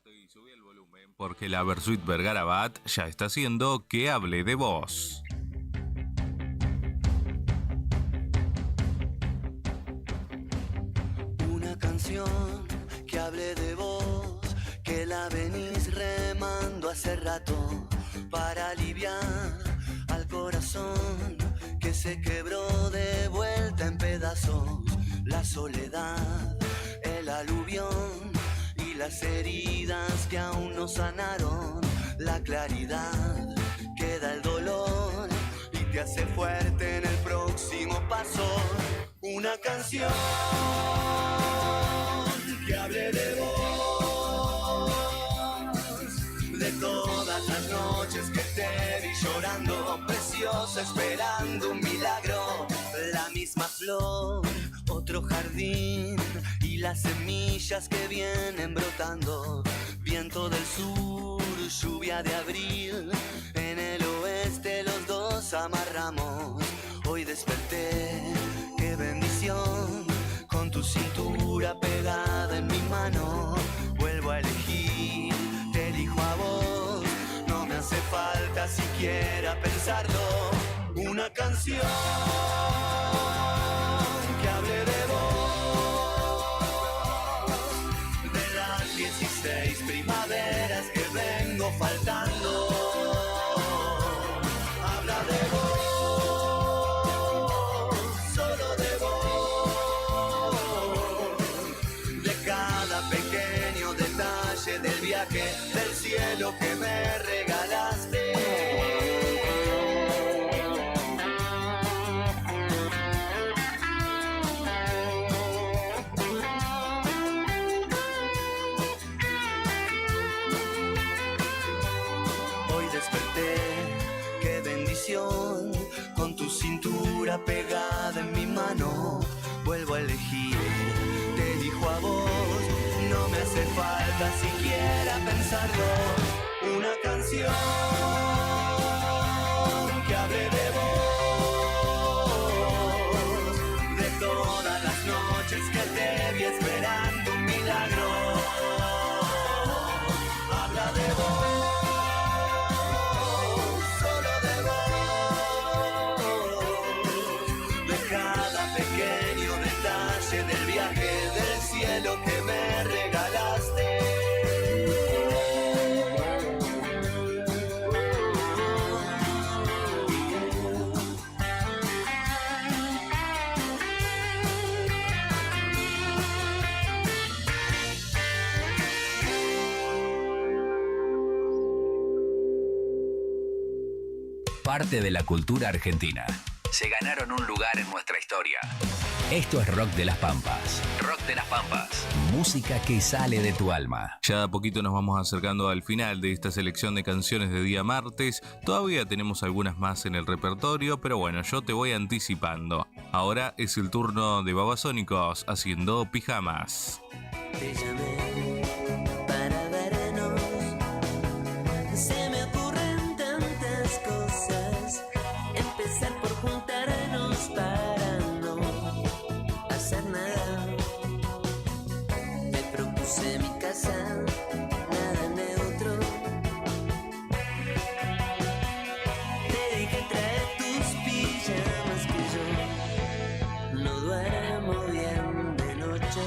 y subí el volumen porque la Versuit Vergarabat ya está haciendo que hable de vos. Una canción que hable de vos, que la venís remando hace rato para aliviar al corazón que se quebró de vuelta en pedazos. La soledad, el aluvión y las heridas que aún no sanaron. La claridad que da el dolor y te hace fuerte en el próximo paso. Una canción que hable de vos, de todas las noches que te vi llorando, preciosa, esperando un milagro. La misma flor, otro jardín y las semillas que vienen brotando. Viento del sur, lluvia de abril, en el oeste los dos amarramos. Hoy desperté, qué bendición, con tu cintura pegada en mi mano. Vuelvo a elegir, te elijo a vos, no me hace falta siquiera pensarlo. Una canción que hable de vos, de las 16 primaveras que vengo faltando. Habla de vos, solo de vos, de cada pequeño detalle del viaje, del cielo que me regalaste. Qué bendición, con tu cintura pegada en mi mano. Vuelvo a elegir, te elijo a vos, no me hace falta siquiera pensarlo. Una canción que hable de vos, de todas las noches que te vi esperando un milagro. Habla de vos, del viaje, del cielo que me regalaste. Parte de la cultura argentina. Se ganaron un lugar en nuestra historia. Esto es Rock de las Pampas. Rock de las Pampas. Música que sale de tu alma. Ya a poquito nos vamos acercando al final de esta selección de canciones de día martes. Todavía tenemos algunas más en el repertorio, pero bueno, yo te voy anticipando. Ahora es el turno de Babasónicos haciendo Pijamas. Te llamé para vernos, se me ocurren tantas cosas. Empezar por juntarnos para no hacer nada. Te propuse mi casa, nada neutro. Te dije trae tus pijamas que yo no duermo bien de noche.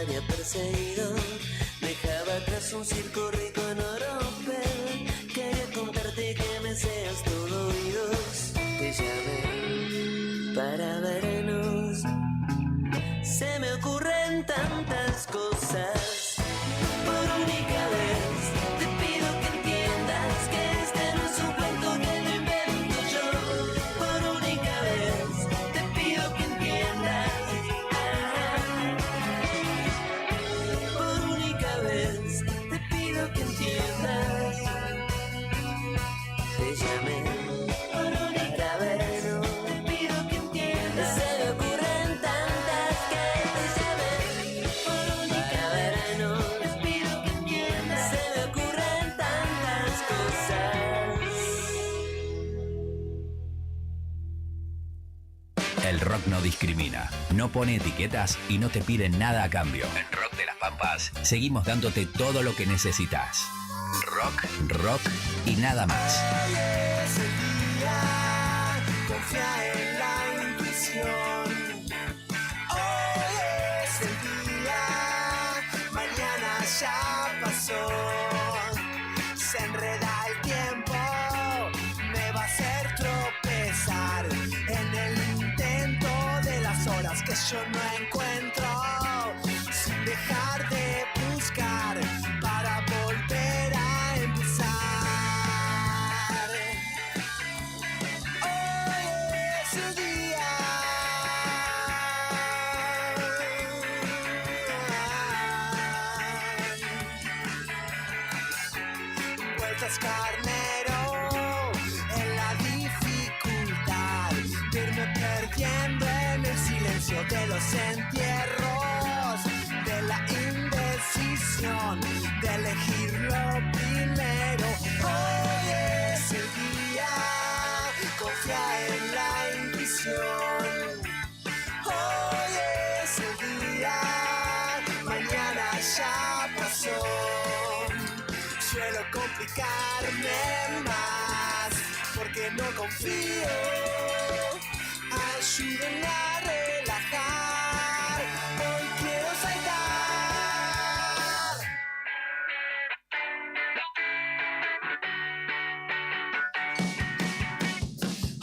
había perseguido. Dejaba atrás un circo rico en oropel. Quería contarte que me seas todo oídos. Te llamé para vernos. Se me ocurren tantas cosas. Por única vez te pido que entiendas que este no es un cuento que lo invento yo. Por única vez te pido que entiendas. Por única vez te pido que entiendas. Te llamé por única vez. Te pido que entiendas. Se me ocurren tantas que te llamé por única vez. Te pido que entiendas. Se me ocurren tantas cosas. El rock no discrimina, no pone etiquetas y no te pide nada a cambio. En Rock de las Pampas seguimos dándote todo lo que necesitas. Rock, rock y nada más. Hoy es el día, confía en la intuición. Hoy es el día, mañana ya pasó. Se enreda el tiempo, me va a hacer tropezar en el intento de las horas que yo no encuentro. Sin dejar de buscar para volver a empezar. Hoy es el día. Vueltas carnero en la dificultad de irme perdiendo en el silencio de los entierros, de la indecisión de elegir lo primero. Hoy es el día, confía en la intuición. Hoy es el día, mañana ya pasó. Suelo complicarme más porque no confío. Ayúdenme a relajar. Hoy quiero saltar.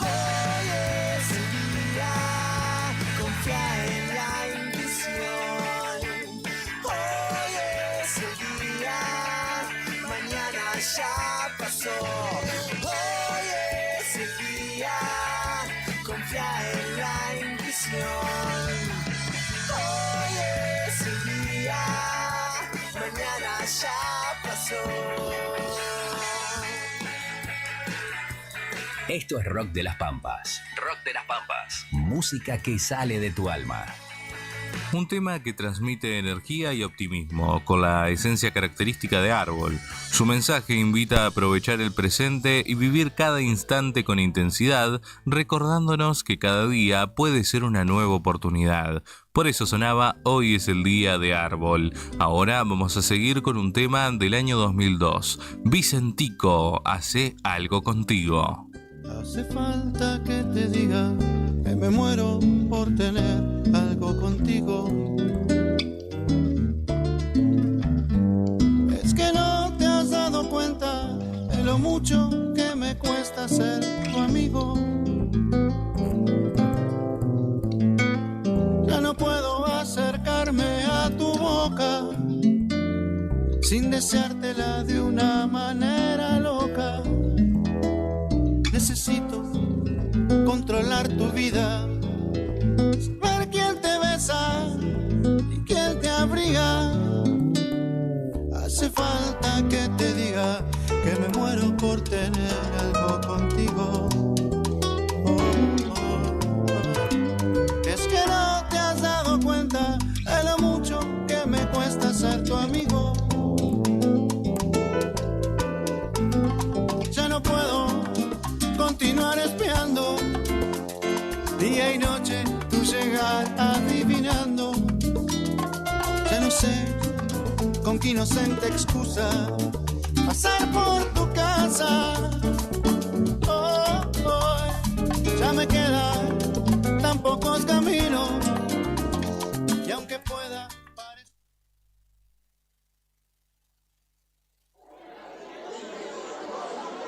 Hoy es el día, confía en la intuición. Hoy es el día, mañana ya pasó. Hoy es el día, confía en la intuición. Hoy es el día, mañana ya pasó. Esto es Rock de las Pampas. Rock de las Pampas. Música que sale de tu alma. Un tema que transmite energía y optimismo, con la esencia característica de Árbol. Su mensaje invita a aprovechar el presente y vivir cada instante con intensidad, recordándonos que cada día puede ser una nueva oportunidad. Por eso sonaba Hoy es el día de Árbol. Ahora vamos a seguir con un tema del año 2002. Vicentico, hace algo contigo. Hace falta que te diga que me muero por tener algo contigo. Es que no te has dado cuenta de lo mucho que me cuesta ser tu amigo. Ya no puedo acercarme a tu boca sin deseártela de una manera loca. Necesito controlar tu vida, saber quién te besa y quién te abriga. Hace falta que te diga que me muero por tener algo contigo. Es que no te has dado cuenta de lo mucho que me cuesta ser tu amigo. Ya no puedo continuar espiando día y noche tu llegar adivinando. Ya no sé con qué inocente excusa pasar por tu casa. Ya me quedan tan pocos caminos y aunque pueda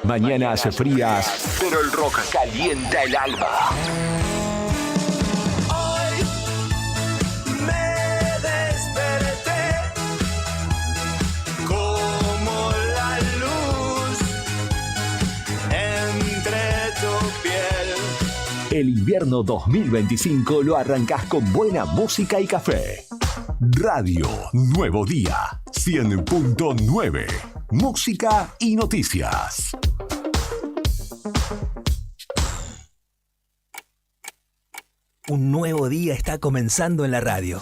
Mañanas frías, pero el rock calienta el alma. Hoy me desperté como la luz entre tu piel. El invierno 2025 lo arrancás con buena música y café. Radio Nuevo Día 100.9. Música y noticias. Un nuevo día está comenzando en la radio.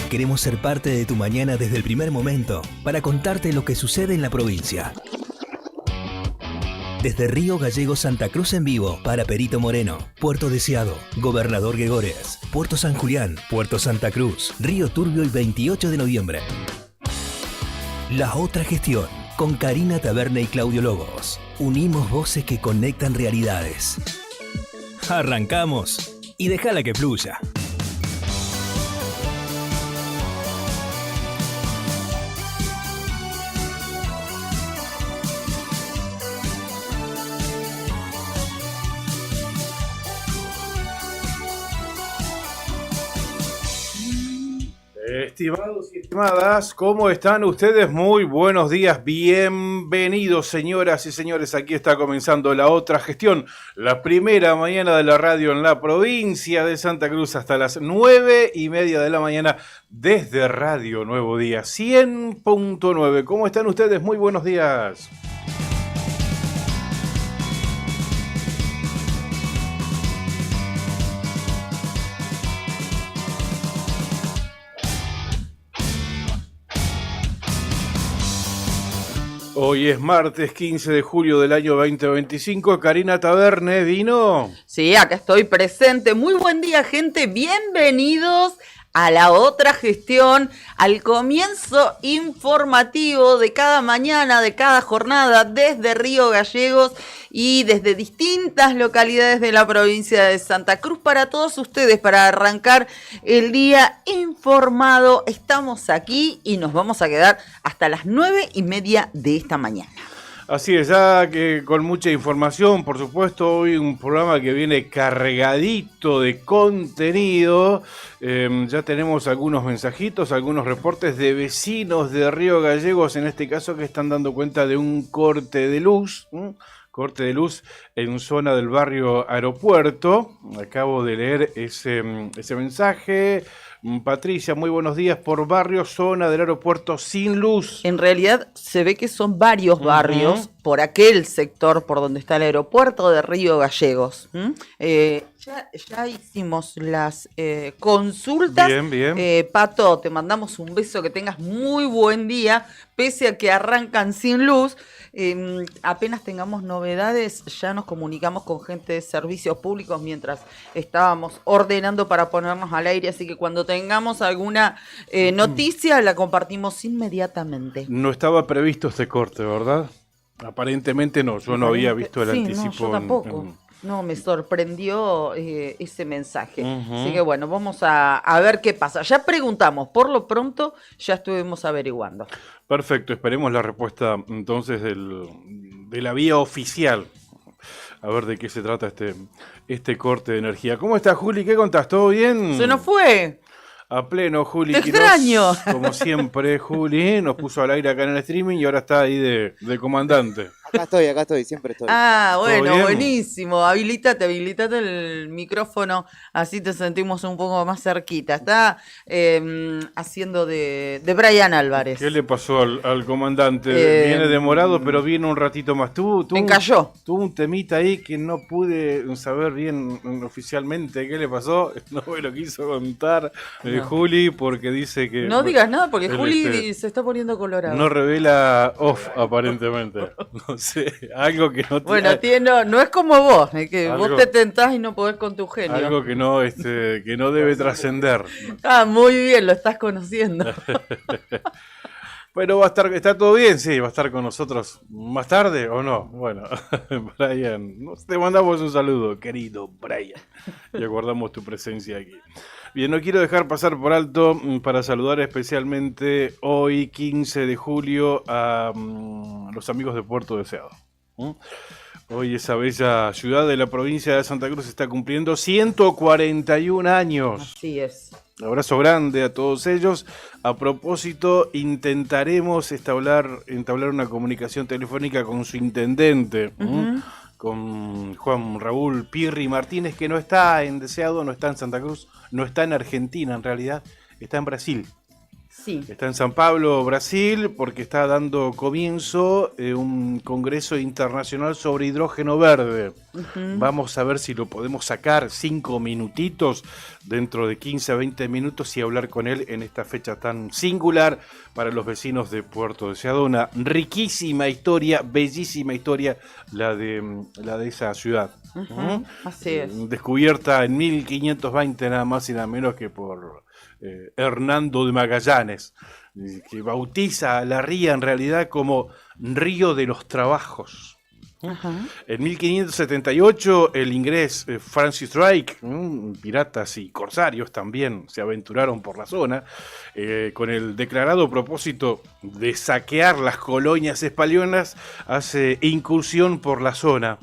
Queremos ser parte de tu mañana desde el primer momento para contarte lo que sucede en la provincia. Desde Río Gallegos Santa Cruz en vivo para Perito Moreno, Puerto Deseado, Gobernador Gregores, Puerto San Julián, Puerto Santa Cruz, Río Turbio el 28 de noviembre. La otra gestión, con Karina Taberne y Claudio Lobos. Unimos voces que conectan realidades. Arrancamos y déjala que fluya. Estimados y estimadas, ¿cómo están ustedes? Muy buenos días, bienvenidos señoras y señores. Aquí está comenzando La Otra Gestión, la primera mañana de la radio en la provincia de Santa Cruz hasta las 9:30 de la mañana desde Radio Nuevo Día 100.9. ¿Cómo están ustedes? Muy buenos días. Hoy es martes 15 de julio del año 2025. Karina Taberne, ¿vino? Sí, acá estoy presente. Muy buen día, gente. Bienvenidos a La Otra Gestión, al comienzo informativo de cada mañana, de cada jornada, desde Río Gallegos y desde distintas localidades de la provincia de Santa Cruz para todos ustedes, para arrancar el día informado. Estamos aquí y nos vamos a quedar hasta las 9:30 de esta mañana. Así es, ya que con mucha información, por supuesto, hoy un programa que viene cargadito de contenido. Ya tenemos algunos mensajitos, algunos reportes de vecinos de Río Gallegos, en este caso, que están dando cuenta de un corte de luz. Corte de luz en zona del barrio Aeropuerto. Acabo de leer ese mensaje. Patricia, muy buenos días. Por barrio, zona del aeropuerto sin luz. En realidad se ve que son varios barrios por aquel sector por donde está el aeropuerto de Río Gallegos. Ya hicimos las consultas. Bien. Pato, te mandamos un beso, que tengas muy buen día, pese a que arrancan sin luz. Apenas tengamos novedades, ya nos comunicamos con gente de servicios públicos mientras estábamos ordenando para ponernos al aire, así que cuando tengamos alguna noticia la compartimos inmediatamente. No estaba previsto este corte, ¿verdad? Aparentemente no, yo no había visto el anticipo. No, yo tampoco. No, me sorprendió ese mensaje. Así que bueno, vamos a ver qué pasa. Ya preguntamos, por lo pronto ya estuvimos averiguando. Perfecto, esperemos la respuesta entonces de la vía oficial. A ver de qué se trata este corte de energía. ¿Cómo estás, Juli? ¿Qué contás? ¿Todo bien? Se nos fue. A pleno, Juli. ¡Te extraño! Como siempre, Juli nos puso al aire acá en el streaming y ahora está ahí de comandante. Acá estoy, siempre estoy. Ah, bueno, buenísimo. Habilitate el micrófono, así te sentimos un poco más cerquita. Está haciendo de Brian Álvarez. ¿Qué le pasó al comandante? Viene demorado, pero viene un ratito más. Me encalló. Tuvo un temita ahí que no pude saber bien oficialmente qué le pasó. No me lo quiso contar Juli, porque dice que... No digas nada, porque Juli se está poniendo colorado. No revela off, aparentemente. No sé, algo que no... Bueno, no es como vos, que vos te tentás y no podés con tu genio. Algo que no debe trascender. Ah, muy bien, lo estás conociendo. Pero está todo bien, sí, va a estar con nosotros más tarde o no. Bueno, Brian, te mandamos un saludo, querido Brian, y aguardamos tu presencia aquí. Bien, no quiero dejar pasar por alto para saludar especialmente hoy, 15 de julio, a los amigos de Puerto Deseado. Hoy esa bella ciudad de la provincia de Santa Cruz está cumpliendo 141 años. Así es. Un abrazo grande a todos ellos. A propósito, intentaremos entablar una comunicación telefónica con su intendente, con Juan Raúl Pirri Martínez, que no está en Deseado, no está en Santa Cruz, no está en Argentina en realidad, está en Brasil. Sí. Está en San Pablo, Brasil, porque está dando comienzo un congreso internacional sobre hidrógeno verde. Vamos a ver si lo podemos sacar 5 minutitos dentro de 15 a 20 minutos y hablar con él en esta fecha tan singular para los vecinos de Puerto Deseado. Una riquísima historia, bellísima historia, la de esa ciudad. Así es. Descubierta en 1520 nada más y nada menos que por Hernando de Magallanes, que bautiza a la ría en realidad como Río de los Trabajos. En 1578 el inglés Francis Drake, piratas y corsarios también se aventuraron por la zona con el declarado propósito de saquear las colonias españolas, hace incursión por la zona.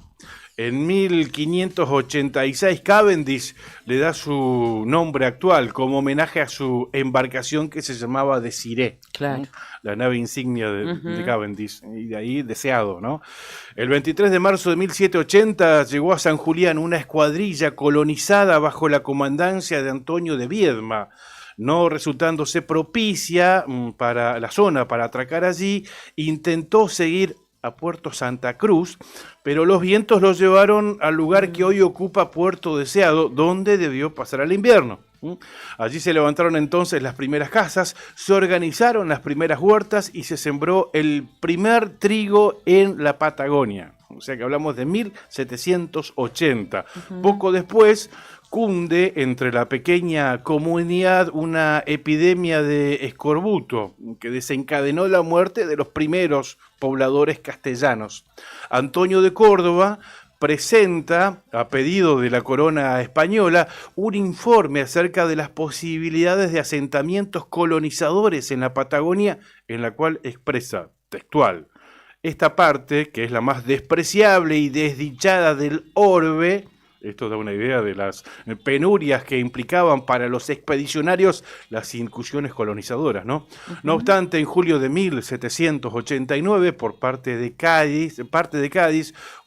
En 1586 Cavendish le da su nombre actual como homenaje a su embarcación que se llamaba Desiree, claro, la nave insignia de Cavendish, y de ahí Deseado, ¿no? El 23 de marzo de 1780 llegó a San Julián una escuadrilla colonizada bajo la comandancia de Antonio de Viedma, no resultándose propicia para la zona para atracar allí. Intentó seguir a Puerto Santa Cruz, pero los vientos los llevaron al lugar que hoy ocupa Puerto Deseado, donde debió pasar el invierno. Allí se levantaron entonces las primeras casas, se organizaron las primeras huertas y se sembró el primer trigo en la Patagonia. O sea que hablamos de 1780. Poco después cunde entre la pequeña comunidad una epidemia de escorbuto que desencadenó la muerte de los primeros pobladores castellanos. Antonio de Córdoba presenta, a pedido de la corona española, un informe acerca de las posibilidades de asentamientos colonizadores en la Patagonia, en la cual expresa textual: esta parte, que es la más despreciable y desdichada del orbe. Esto da una idea de las penurias que implicaban para los expedicionarios las incursiones colonizadoras, ¿no? No obstante, en julio de 1789, por parte de Cádiz,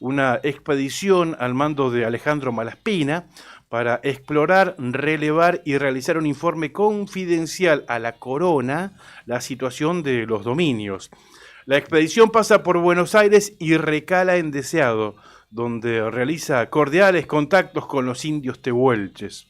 una expedición al mando de Alejandro Malaspina para explorar, relevar y realizar un informe confidencial a la corona la situación de los dominios. La expedición pasa por Buenos Aires y recala en Deseado, donde realiza cordiales contactos con los indios tehuelches.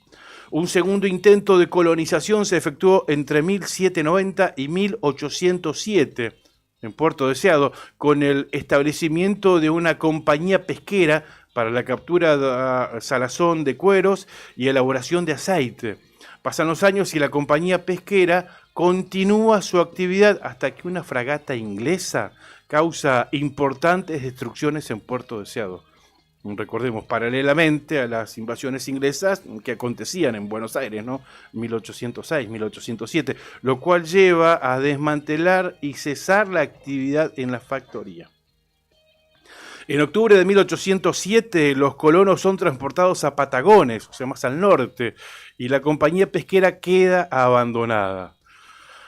Un segundo intento de colonización se efectuó entre 1790 y 1807 en Puerto Deseado, con el establecimiento de una compañía pesquera para la captura de salazón de cueros y elaboración de aceite. Pasan los años y la compañía pesquera continúa su actividad hasta que una fragata inglesa causa importantes destrucciones en Puerto Deseado. Recordemos, paralelamente a las invasiones inglesas que acontecían en Buenos Aires, ¿no? 1806, 1807, lo cual lleva a desmantelar y cesar la actividad en la factoría. En octubre de 1807 los colonos son transportados a Patagones, o sea, más al norte, y la compañía pesquera queda abandonada.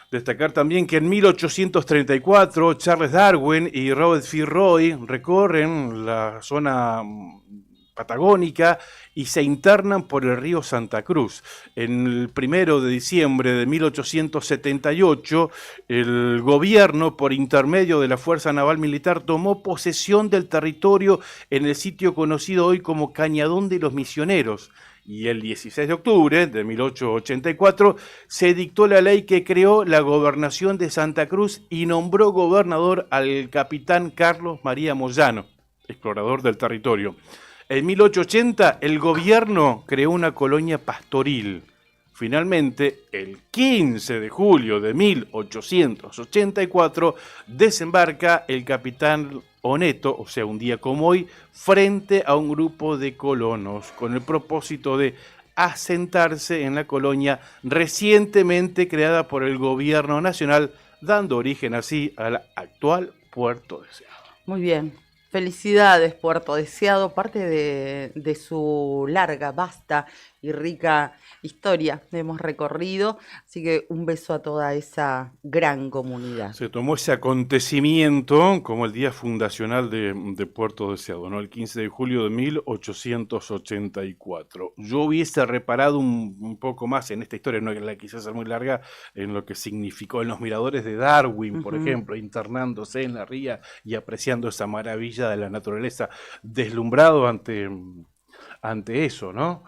Destacar también que en 1834 Charles Darwin y Robert Fitzroy recorren la zona patagónica y se internan por el río Santa Cruz. En el 1 de diciembre de 1878, el gobierno, por intermedio de la Fuerza Naval Militar, tomó posesión del territorio en el sitio conocido hoy como Cañadón de los Misioneros. Y el 16 de octubre de 1884 se dictó la ley que creó la gobernación de Santa Cruz y nombró gobernador al capitán Carlos María Moyano, explorador del territorio. En 1880 el gobierno creó una colonia pastoril. Finalmente, el 15 de julio de 1884 desembarca el capitán Oneto, o sea, un día como hoy, frente a un grupo de colonos con el propósito de asentarse en la colonia recientemente creada por el gobierno nacional, dando origen así al actual Puerto Deseado. Muy bien. Felicidades, Puerto Deseado, parte de su larga, vasta y rica historia que hemos recorrido, así que un beso a toda esa gran comunidad. Se tomó ese acontecimiento como el día fundacional de Puerto Deseado, ¿no? El 15 de julio de 1884. Yo hubiese reparado un poco más en esta historia, no la quise hacer muy larga, en lo que significó en los miradores de Darwin, por ejemplo, internándose en la ría y apreciando esa maravilla de la naturaleza, deslumbrado ante eso, ¿no?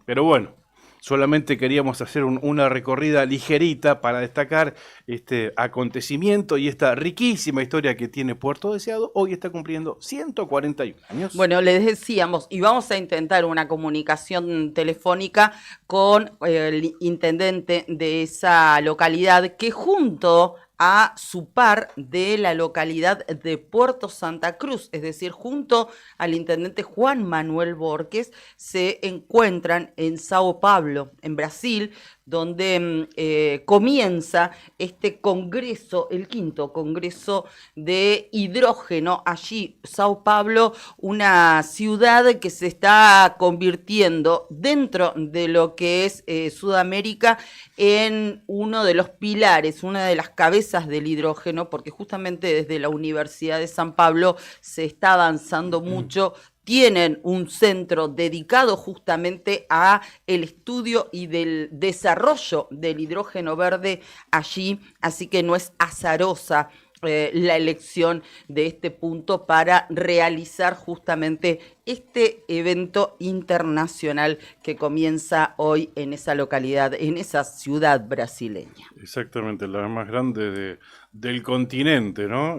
Pero bueno, solamente queríamos hacer una recorrida ligerita para destacar este acontecimiento y esta riquísima historia que tiene Puerto Deseado. Hoy está cumpliendo 141 años. Bueno, les decíamos, y vamos a intentar una comunicación telefónica con el intendente de esa localidad, que junto a su par de la localidad de Puerto Santa Cruz, es decir, junto al intendente Juan Manuel Borges, se encuentran en Sao Paulo, en Brasil, donde comienza este congreso, el 5º congreso de hidrógeno. Allí, Sao Paulo, una ciudad que se está convirtiendo dentro de lo que es Sudamérica en uno de los pilares, una de las cabezas del hidrógeno, porque justamente desde la Universidad de San Pablo se está avanzando mucho. Tienen un centro dedicado justamente a el estudio y del desarrollo del hidrógeno verde allí, así que no es azarosa la elección de este punto para realizar justamente este evento internacional que comienza hoy en esa localidad, en esa ciudad brasileña. Exactamente, la más grande del continente, ¿no?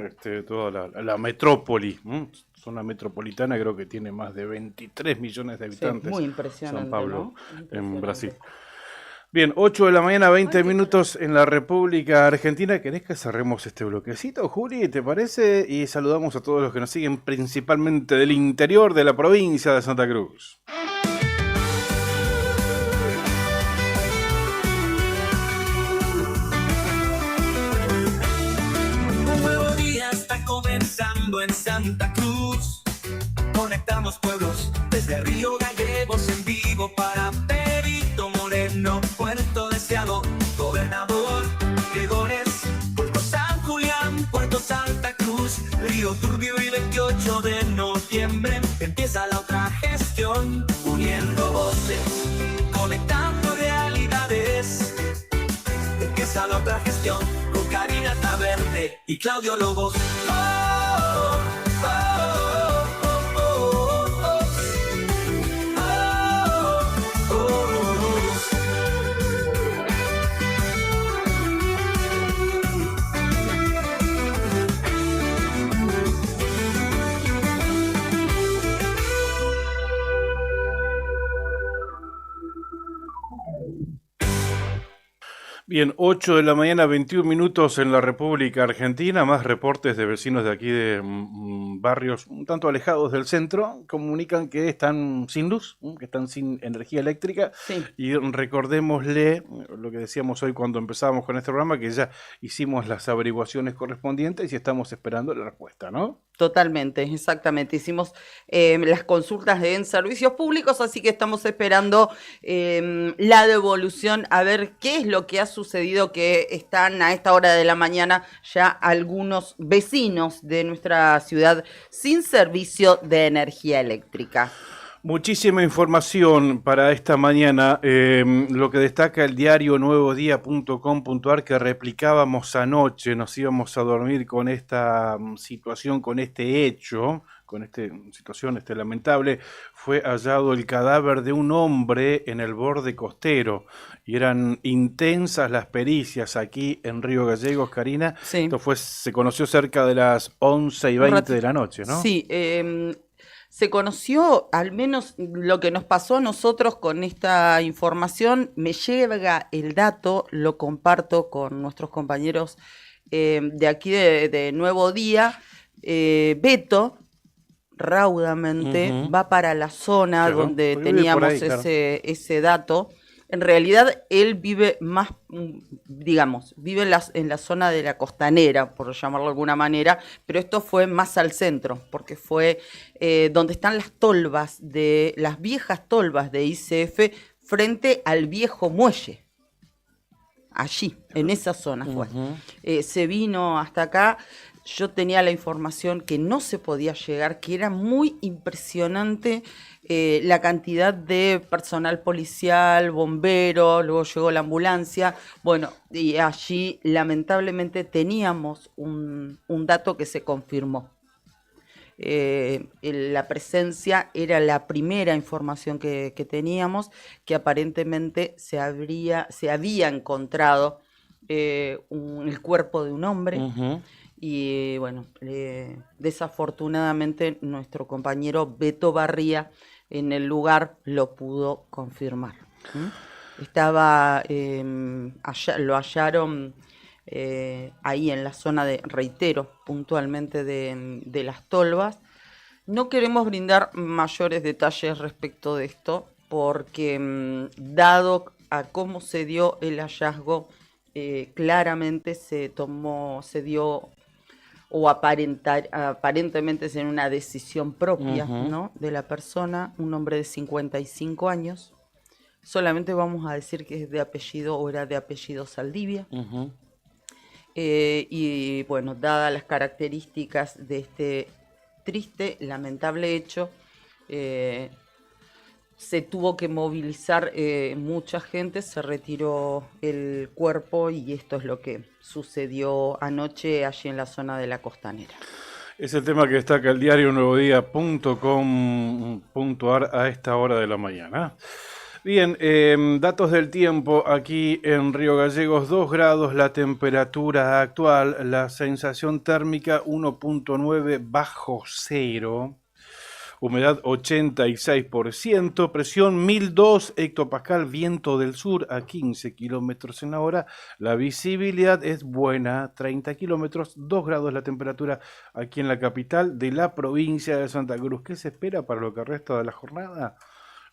Toda la metrópoli, zona metropolitana, creo que tiene más de 23 millones de habitantes. Sí, muy impresionante, San Pablo, ¿no? en Brasil. Bien, 8 de la mañana, 20 minutos en la República Argentina. ¿Querés que cerremos este bloquecito, Juli? ¿Te parece? Y saludamos a todos los que nos siguen, principalmente del interior de la provincia de Santa Cruz. Un nuevo día está comenzando en Santa Cruz. Conectamos pueblos desde Río Gallegos en vivo para Perito Moreno, Puerto Deseado, Gobernador Gregores, Puerto San Julián, Puerto Santa Cruz, Río Turbio y 28 de noviembre empieza la otra gestión, uniendo voces, conectando realidades. Empieza la otra gestión con Karina Taverne y Claudio Lobos. Bien, 8 de la mañana, 21 minutos en la República Argentina. Más reportes de vecinos de aquí de barrios un tanto alejados del centro. Comunican que están sin luz, que están sin energía eléctrica. Sí. Y recordémosle lo que decíamos hoy cuando empezábamos con este programa, que ya hicimos las averiguaciones correspondientes y estamos esperando la respuesta, ¿no? Totalmente, exactamente. Hicimos las consultas en servicios públicos, así que estamos esperando la devolución a ver qué es lo que ha sucedido, que están a esta hora de la mañana ya algunos vecinos de nuestra ciudad sin servicio de energía eléctrica. Muchísima información para esta mañana, lo que destaca el diario nuevodía.com.ar, que replicábamos anoche. Nos íbamos a dormir con esta situación, con este hecho, con esta situación lamentable. Fue hallado el cadáver de un hombre en el borde costero y eran intensas las pericias aquí en Río Gallegos, Karina. Sí. Esto se conoció cerca de las 11:20 de la noche, ¿no? Sí, se conoció, al menos lo que nos pasó a nosotros con esta información, me llega el dato, lo comparto con nuestros compañeros de aquí de Nuevo Día. Beto raudamente va para la zona Claro, donde porque vive por teníamos ahí, claro. ese dato, En realidad él vive más, digamos, vive en la zona de la costanera, por llamarlo de alguna manera, pero esto fue más al centro, porque fue donde están las viejas tolvas de ICF frente al viejo muelle. Allí, en esa zona fue. Se vino hasta acá. Yo tenía la información que no se podía llegar, que era muy impresionante la cantidad de personal policial, bombero, luego llegó la ambulancia. Bueno, y allí lamentablemente teníamos un dato que se confirmó. La presencia era la primera información que teníamos, que aparentemente se había encontrado el cuerpo de un hombre. Y bueno, desafortunadamente nuestro compañero Beto Barría en el lugar lo pudo confirmar. Estaba, lo hallaron ahí en la zona reitero, puntualmente de las tolvas. No queremos brindar mayores detalles respecto de esto, porque dado a cómo se dio el hallazgo, claramente se dio o aparentemente es en una decisión propia, ¿no?, de la persona, un hombre de 55 años. Solamente vamos a decir que es de apellido o era de apellido Saldivia. Y bueno, dadas las características de este triste, lamentable hecho, se tuvo que movilizar mucha gente, se retiró el cuerpo y esto es lo que sucedió anoche allí en la zona de la costanera. Es el tema que destaca el diario nuevodía.com.ar a esta hora de la mañana. Bien, datos del tiempo aquí en Río Gallegos, 2 grados la temperatura actual, la sensación térmica 1.9 bajo cero. Humedad 86%, presión 1002 hectopascal, viento del sur a 15 kilómetros en la hora. La visibilidad es buena, 30 kilómetros, 2 grados la temperatura aquí en la capital de la provincia de Santa Cruz. ¿Qué se espera para lo que resta de la jornada?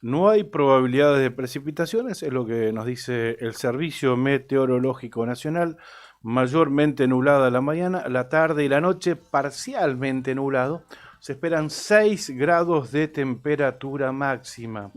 No hay probabilidades de precipitaciones, es lo que nos dice el Servicio Meteorológico Nacional. Mayormente nublada la mañana, la tarde y la noche parcialmente nublado. Se esperan 6 grados de temperatura máxima.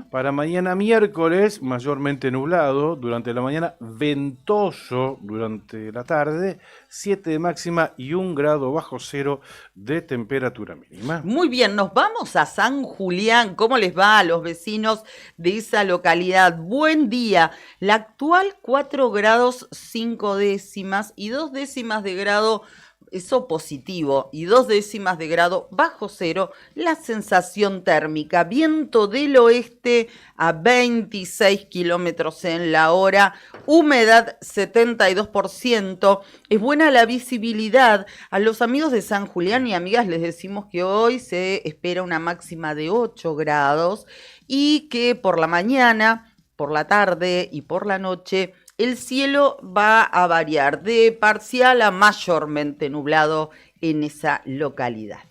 Para mañana miércoles, mayormente nublado durante la mañana, ventoso durante la tarde, 7 de máxima y 1 grado bajo cero de temperatura mínima. Muy bien, nos vamos a San Julián. ¿Cómo les va a los vecinos de esa localidad? Buen día. La actual 4 grados 5 décimas y 2 décimas de grado. Eso positivo, y 2 décimas de grado bajo cero, la sensación térmica, viento del oeste a 26 kilómetros en la hora, humedad 72%, es buena la visibilidad. A los amigos de San Julián y amigas les decimos que hoy se espera una máxima de 8 grados y que por la mañana, por la tarde y por la noche el cielo va a variar de parcial a mayormente nublado en esa localidad.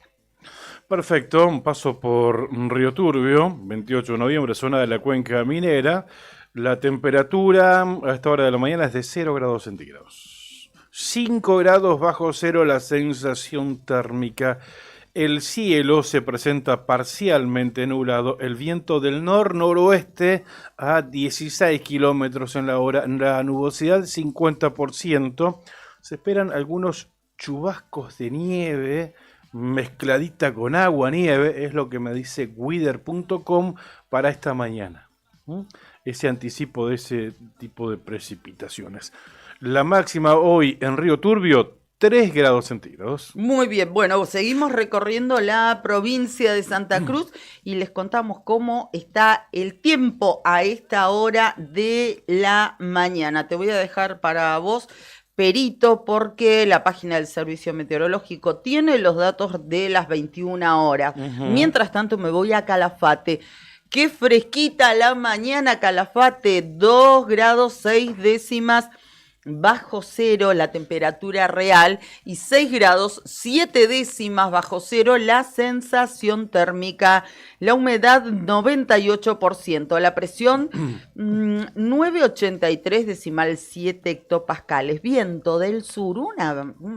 Perfecto, un paso por Río Turbio, 28 de noviembre, zona de la cuenca minera. La temperatura a esta hora de la mañana es de 0 grados centígrados. 5 grados bajo cero la sensación térmica. El cielo se presenta parcialmente nublado, el viento del noroeste a 16 kilómetros en la hora, la nubosidad 50%, se esperan algunos chubascos de nieve mezcladita con agua, nieve, es lo que me dice weather.com para esta mañana. Ese anticipo de ese tipo de precipitaciones. La máxima hoy en Río Turbio, 3 grados centígrados. Muy bien, bueno, seguimos recorriendo la provincia de Santa Cruz y les contamos cómo está el tiempo a esta hora de la mañana. Te voy a dejar para vos, Perito, porque la página del Servicio Meteorológico tiene los datos de las 21 horas. Mientras tanto me voy a Calafate. Qué fresquita la mañana, Calafate, 2 grados 6 décimas. bajo cero la temperatura real y 6 grados 7 décimas bajo cero la sensación térmica, la humedad 98%, la presión 983,7 hectopascales, viento del sur,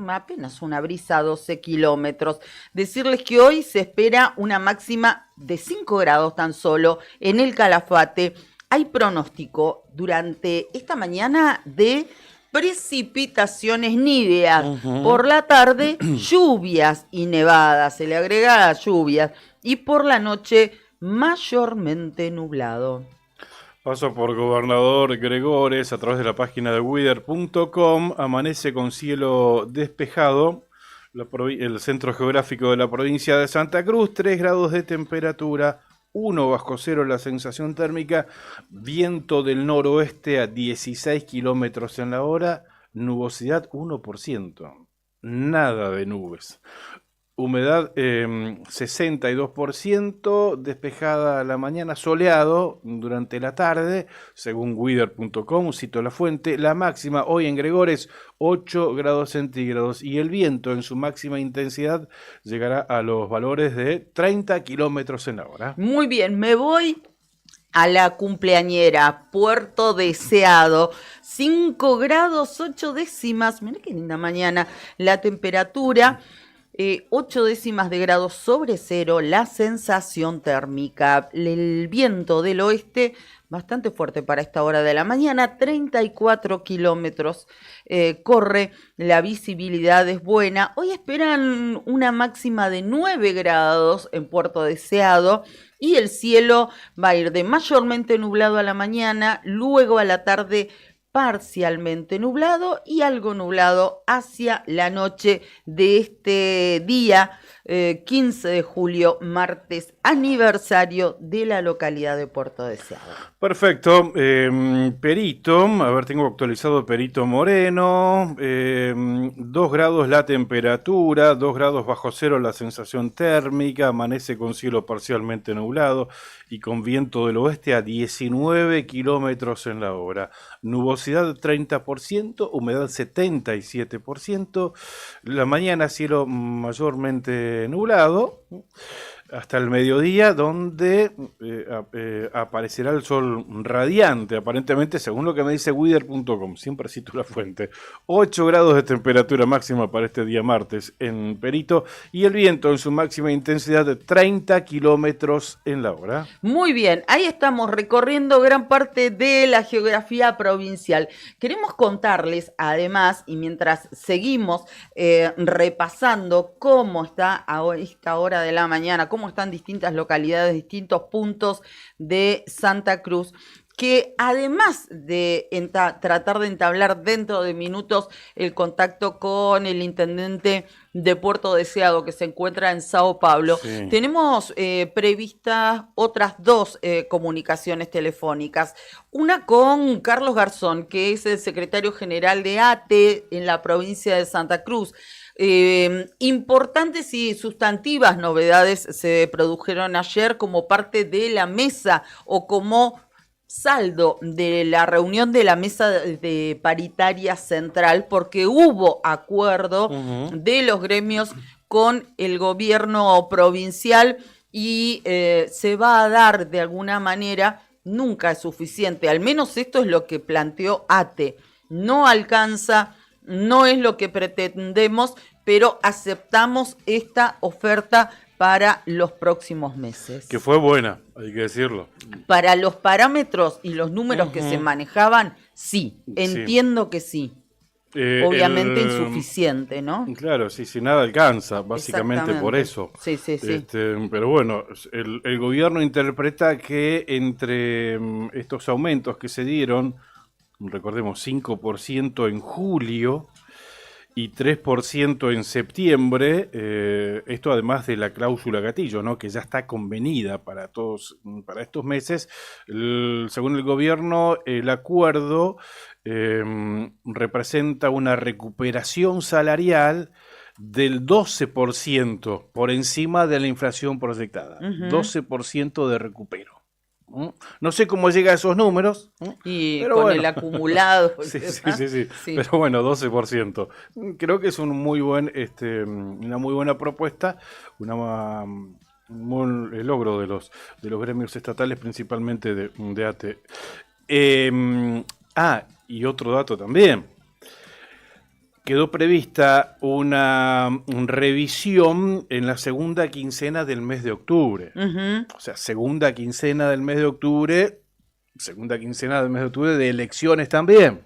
apenas una brisa a 12 kilómetros. Decirles que hoy se espera una máxima de 5 grados tan solo en el Calafate. Hay pronóstico durante esta mañana de precipitaciones níveas. Por la tarde, lluvias y nevadas, se le agrega lluvias. Y por la noche, mayormente nublado. Paso por Gobernador Gregores a través de la página de weather.com. Amanece con cielo despejado. El centro geográfico de la provincia de Santa Cruz, 3 grados de temperatura, 1 bajo cero la sensación térmica, viento del noroeste a 16 kilómetros en la hora, nubosidad 1%, nada de nubes. Humedad 62%, despejada a la mañana, soleado durante la tarde, según weather.com, cito la fuente. La máxima hoy en Gregores, 8 grados centígrados, y el viento en su máxima intensidad llegará a los valores de 30 kilómetros en la hora. Muy bien, me voy a la cumpleañera, Puerto Deseado, 5 grados 8 décimas, mirá qué linda mañana, la temperatura. 8 décimas de grado sobre cero, la sensación térmica, el viento del oeste bastante fuerte para esta hora de la mañana, 34 kilómetros corre, la visibilidad es buena. Hoy esperan una máxima de 9 grados en Puerto Deseado y el cielo va a ir de mayormente nublado a la mañana, luego a la tarde parcialmente nublado y algo nublado hacia la noche de este día 15 de julio, martes, aniversario de la localidad de Puerto Deseado. Perfecto. Perito, a ver, tengo actualizado Perito Moreno, 2 grados la temperatura, 2 grados bajo cero la sensación térmica, amanece con cielo parcialmente nublado y con viento del oeste a 19 kilómetros en la hora. Nubosidad 30%, humedad 77%, la mañana cielo mayormente nublado, hasta el mediodía, donde aparecerá el sol radiante, aparentemente, según lo que me dice weather.com, siempre cito la fuente. 8 grados de temperatura máxima para este día martes en Perito, y el viento en su máxima intensidad de 30 kilómetros en la hora. Muy bien, ahí estamos recorriendo gran parte de la geografía provincial. Queremos contarles, además, y mientras seguimos repasando cómo está a esta hora de la mañana, cómo están distintas localidades, distintos puntos de Santa Cruz, que además de tratar de entablar dentro de minutos el contacto con el intendente de Puerto Deseado que se encuentra en Sao Paulo, sí, tenemos previstas otras 2 comunicaciones telefónicas. Una con Carlos Garzón, que es el secretario general de ATE en la provincia de Santa Cruz. Importantes y sustantivas novedades se produjeron ayer como parte de la mesa o como saldo de la reunión de la mesa de paritaria central, porque hubo acuerdo de los gremios con el gobierno provincial y se va a dar de alguna manera, nunca es suficiente, al menos esto es lo que planteó ATE, no alcanza, no es lo que pretendemos, pero aceptamos esta oferta para los próximos meses. Que fue buena, hay que decirlo. Para los parámetros y los números que se manejaban, sí, entiendo que sí. Obviamente insuficiente, ¿no? Claro, sí, nada alcanza, básicamente por eso. Sí. Pero bueno, el gobierno interpreta que entre estos aumentos que se dieron, recordemos 5% en julio y 3% en septiembre, esto además de la cláusula gatillo, ¿no?, que ya está convenida para estos meses, según el gobierno, el acuerdo representa una recuperación salarial del 12% por encima de la inflación proyectada, 12% de recupero. No sé cómo llega a esos números. Y pero con bueno. el acumulado. Sí. Sí. Pero bueno, 12%. Creo que es un muy buen, una muy buena propuesta, un buen logro de los gremios estatales, principalmente de ATE. Y otro dato también. Quedó prevista una revisión en la segunda quincena del mes de octubre. Ujú. O sea, segunda quincena del mes de octubre de elecciones también.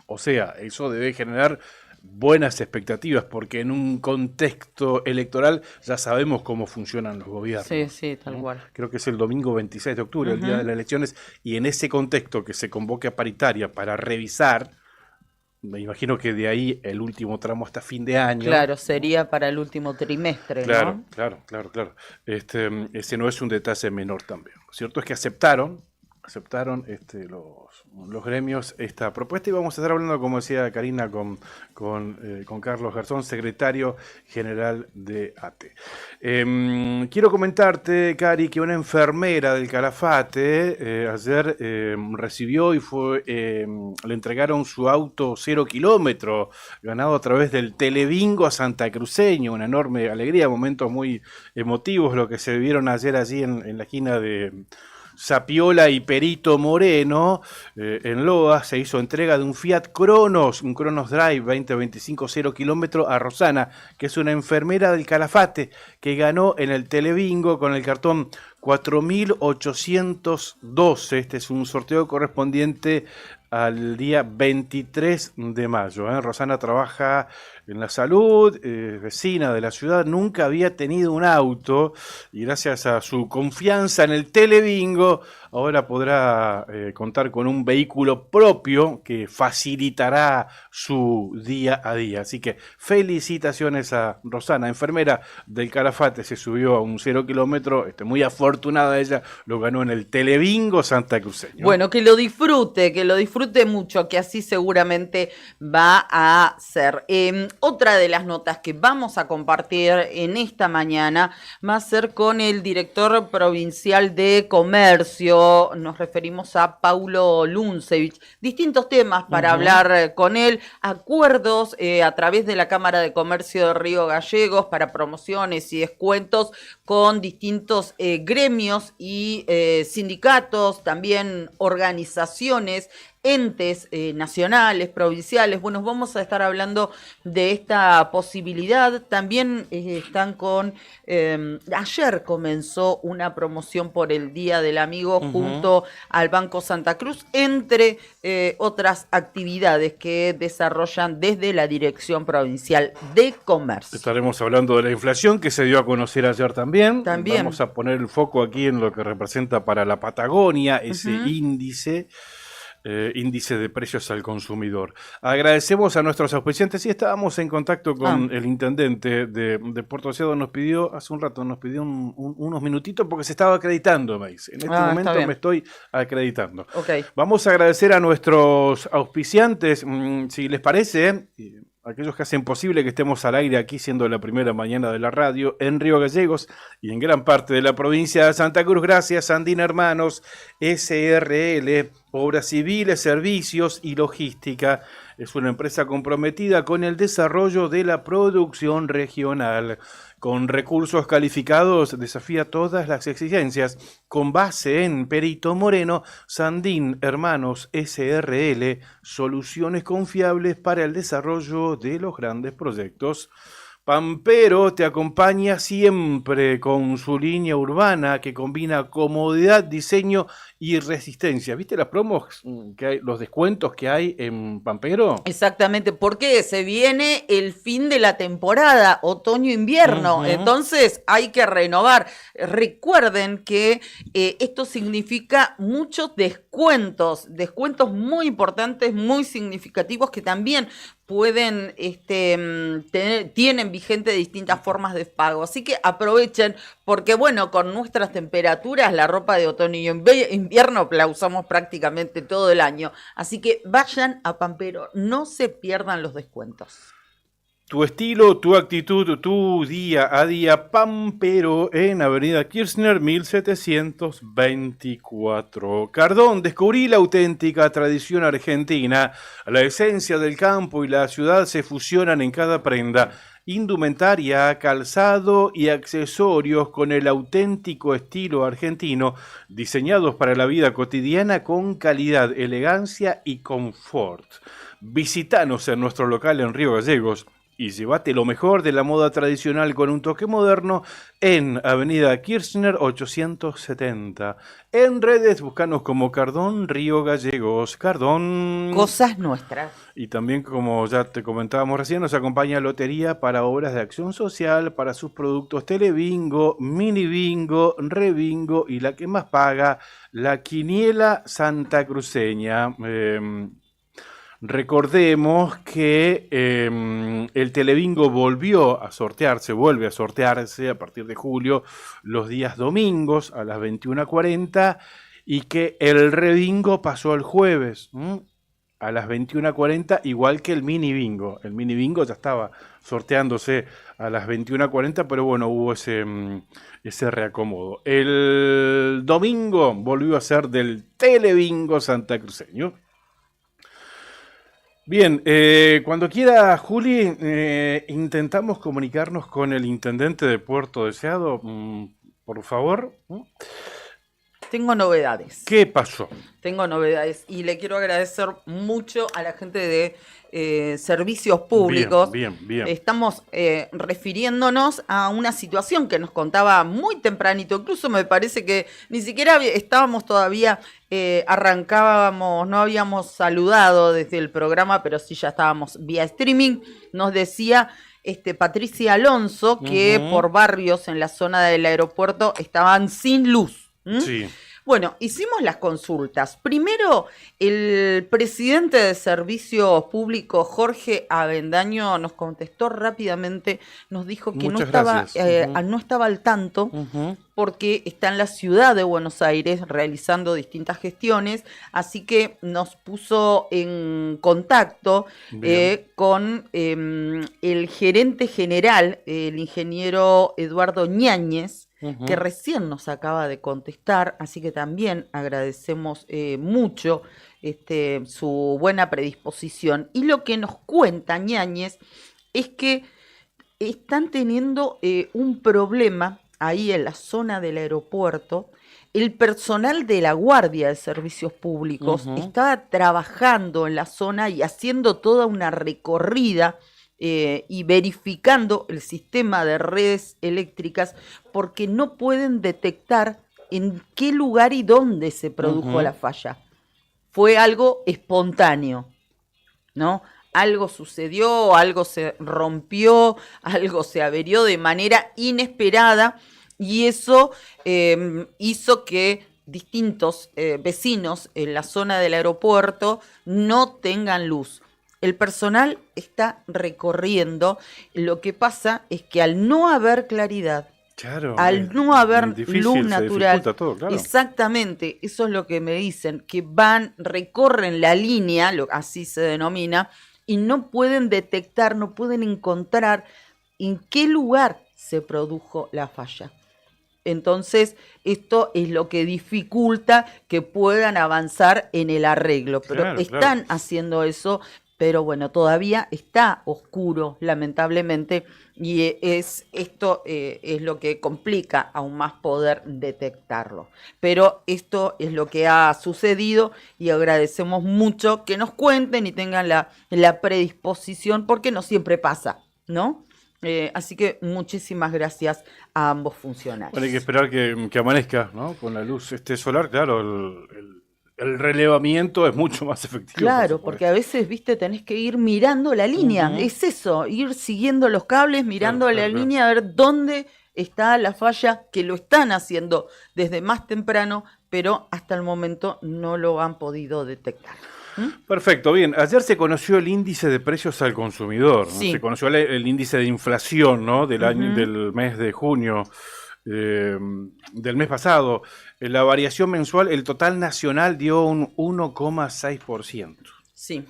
O sea, eso debe generar buenas expectativas, porque en un contexto electoral ya sabemos cómo funcionan los gobiernos. Sí, tal cual. Creo que es el domingo 26 de octubre, el día de las elecciones, y en ese contexto que se convoque a paritaria para revisar, me imagino que de ahí el último tramo hasta fin de año. Claro, sería para el último trimestre, ¿no? Claro. Ese no es un detalle menor también. Lo cierto es que aceptaron los gremios esta propuesta, y vamos a estar hablando, como decía Karina, con Carlos Garzón, secretario general de ATE. Quiero comentarte, Cari, que una enfermera del Calafate ayer recibió y le entregaron su auto 0 kilómetro, ganado a través del Telebingo santacruceño. Una enorme alegría, momentos muy emotivos lo que se vivieron ayer allí en la esquina de Sapiola y Perito Moreno, en Loa. Se hizo entrega de un Fiat Cronos, un Cronos Drive 2025 0 kilómetro a Rosana, que es una enfermera del Calafate, que ganó en el Telebingo con el cartón 4812. Este es un sorteo correspondiente al día 23 de mayo. Rosana trabaja en la salud, vecina de la ciudad, nunca había tenido un auto, y gracias a su confianza en el Telebingo, ahora podrá contar con un vehículo propio que facilitará su día a día. Así que felicitaciones a Rosana, enfermera del Calafate. Se subió a un 0 kilómetro, muy afortunada ella, lo ganó en el Telebingo santacruceño. Bueno, que lo disfrute mucho, que así seguramente va a ser. Otra de las notas que vamos a compartir en esta mañana va a ser con el director provincial de Comercio. Nos referimos a Paulo Luncevich. Distintos temas para hablar con él. Acuerdos a través de la Cámara de Comercio de Río Gallegos para promociones y descuentos con distintos gremios y sindicatos, también organizaciones, entes nacionales, provinciales. Bueno, vamos a estar hablando de esta posibilidad. También están con... ayer comenzó una promoción por el Día del Amigo junto al Banco Santa Cruz, entre otras actividades que desarrollan desde la Dirección Provincial de Comercio. Estaremos hablando de la inflación que se dio a conocer ayer también. Vamos a poner el foco aquí en lo que representa para la Patagonia ese índice de precios al consumidor. Agradecemos a nuestros auspiciantes, y estábamos en contacto con el intendente de Puerto Deseado. Hace un rato nos pidió unos minutitos porque se estaba acreditando, me dice. En este momento me estoy acreditando. Okay. Vamos a agradecer a nuestros auspiciantes, si les parece, aquellos que hacen posible que estemos al aire aquí, siendo la primera mañana de la radio en Río Gallegos y en gran parte de la provincia de Santa Cruz. Gracias, Andín Hermanos, SRL, Obras Civiles, Servicios y Logística. Es una empresa comprometida con el desarrollo de la producción regional. Con recursos calificados, desafía todas las exigencias. Con base en Perito Moreno, Sandín Hermanos SRL, soluciones confiables para el desarrollo de los grandes proyectos. Pampero te acompaña siempre con su línea urbana que combina comodidad, diseño y resistencia. ¿Viste las promos que hay, los descuentos que hay en Pampero? Exactamente, porque se viene el fin de la temporada, otoño-invierno, entonces hay que renovar. Recuerden que esto significa muchos descuentos muy importantes, muy significativos, que también pueden, tienen vigente distintas formas de pago. Así que aprovechen, porque bueno, con nuestras temperaturas, la ropa de otoño y invierno la usamos prácticamente todo el año. Así que vayan a Pampero, no se pierdan los descuentos. Tu estilo, tu actitud, tu día a día pampero en Avenida Kirchner 1724. Cardón, descubrí la auténtica tradición argentina. La esencia del campo y la ciudad se fusionan en cada prenda. Indumentaria, calzado y accesorios con el auténtico estilo argentino, diseñados para la vida cotidiana con calidad, elegancia y confort. Visítanos en nuestro local en Río Gallegos y llévate lo mejor de la moda tradicional con un toque moderno en Avenida Kirchner 870. En redes, búscanos como Cardón Río Gallegos. Cardón. Cosas nuestras. Y también, como ya te comentábamos recién, nos acompaña Lotería para obras de acción social, para sus productos Telebingo, Mini Bingo, Rebingo y la que más paga, la Quiniela Santacruceña. Recordemos que el Telebingo vuelve a sortearse a partir de julio los días domingos a las 21:40 y que el Rebingo pasó el jueves a las 21:40, igual que el Mini Bingo. El Mini Bingo ya estaba sorteándose a las 21:40, pero bueno, hubo ese reacomodo. El domingo volvió a ser del Telebingo santacruceño. Bien, cuando quiera, Juli, intentamos comunicarnos con el intendente de Puerto Deseado, por favor. Tengo novedades. ¿Qué pasó? Tengo novedades y le quiero agradecer mucho a la gente de servicios públicos. Bien. Estamos refiriéndonos a una situación que nos contaba muy tempranito. Incluso me parece que ni siquiera estábamos todavía, arrancábamos, no habíamos saludado desde el programa, pero sí ya estábamos vía streaming. Nos decía Patricia Alonso que por barrios en la zona del aeropuerto estaban sin luz. Sí. Bueno, hicimos las consultas. Primero, el presidente de Servicios Públicos, Jorge Avendaño, nos contestó rápidamente, nos dijo que no estaba al tanto porque está en la ciudad de Buenos Aires realizando distintas gestiones, así que nos puso en contacto con el gerente general, el ingeniero Eduardo Ñáñez, que recién nos acaba de contestar, así que también agradecemos mucho su buena predisposición. Y lo que nos cuenta Ñáñez es que están teniendo un problema ahí en la zona del aeropuerto. El personal de la Guardia de Servicios Públicos estaba trabajando en la zona y haciendo toda una recorrida y verificando el sistema de redes eléctricas porque no pueden detectar en qué lugar y dónde se produjo la falla. Fue algo espontáneo, ¿no? Algo sucedió, algo se rompió, algo se averió de manera inesperada y eso hizo que distintos vecinos en la zona del aeropuerto no tengan luz. El personal está recorriendo. Lo que pasa es que al no haber claridad, al no haber luz natural, todo, claro. Exactamente, eso es lo que me dicen, que recorren la línea, así se denomina, y no pueden detectar, no pueden encontrar en qué lugar se produjo la falla. Entonces, esto es lo que dificulta que puedan avanzar en el arreglo, pero están haciendo eso. Pero bueno, todavía está oscuro, lamentablemente, y esto es lo que complica aún más poder detectarlo. Pero esto es lo que ha sucedido y agradecemos mucho que nos cuenten y tengan la predisposición, porque no siempre pasa, ¿no? Así que muchísimas gracias a ambos funcionarios. Bueno, hay que esperar que amanezca, ¿no? Con la luz solar, claro, el relevamiento es mucho más efectivo. Claro, porque a veces, viste, tenés que ir mirando la línea. Es eso, ir siguiendo los cables, mirando la línea, a ver dónde está la falla, que lo están haciendo desde más temprano, pero hasta el momento no lo han podido detectar. Perfecto, bien. Ayer se conoció el índice de precios al consumidor, ¿no? Sí. Se conoció el índice de inflación, ¿no? Del mes de junio. Del mes pasado, la variación mensual, el total nacional dio un 1,6%. Sí.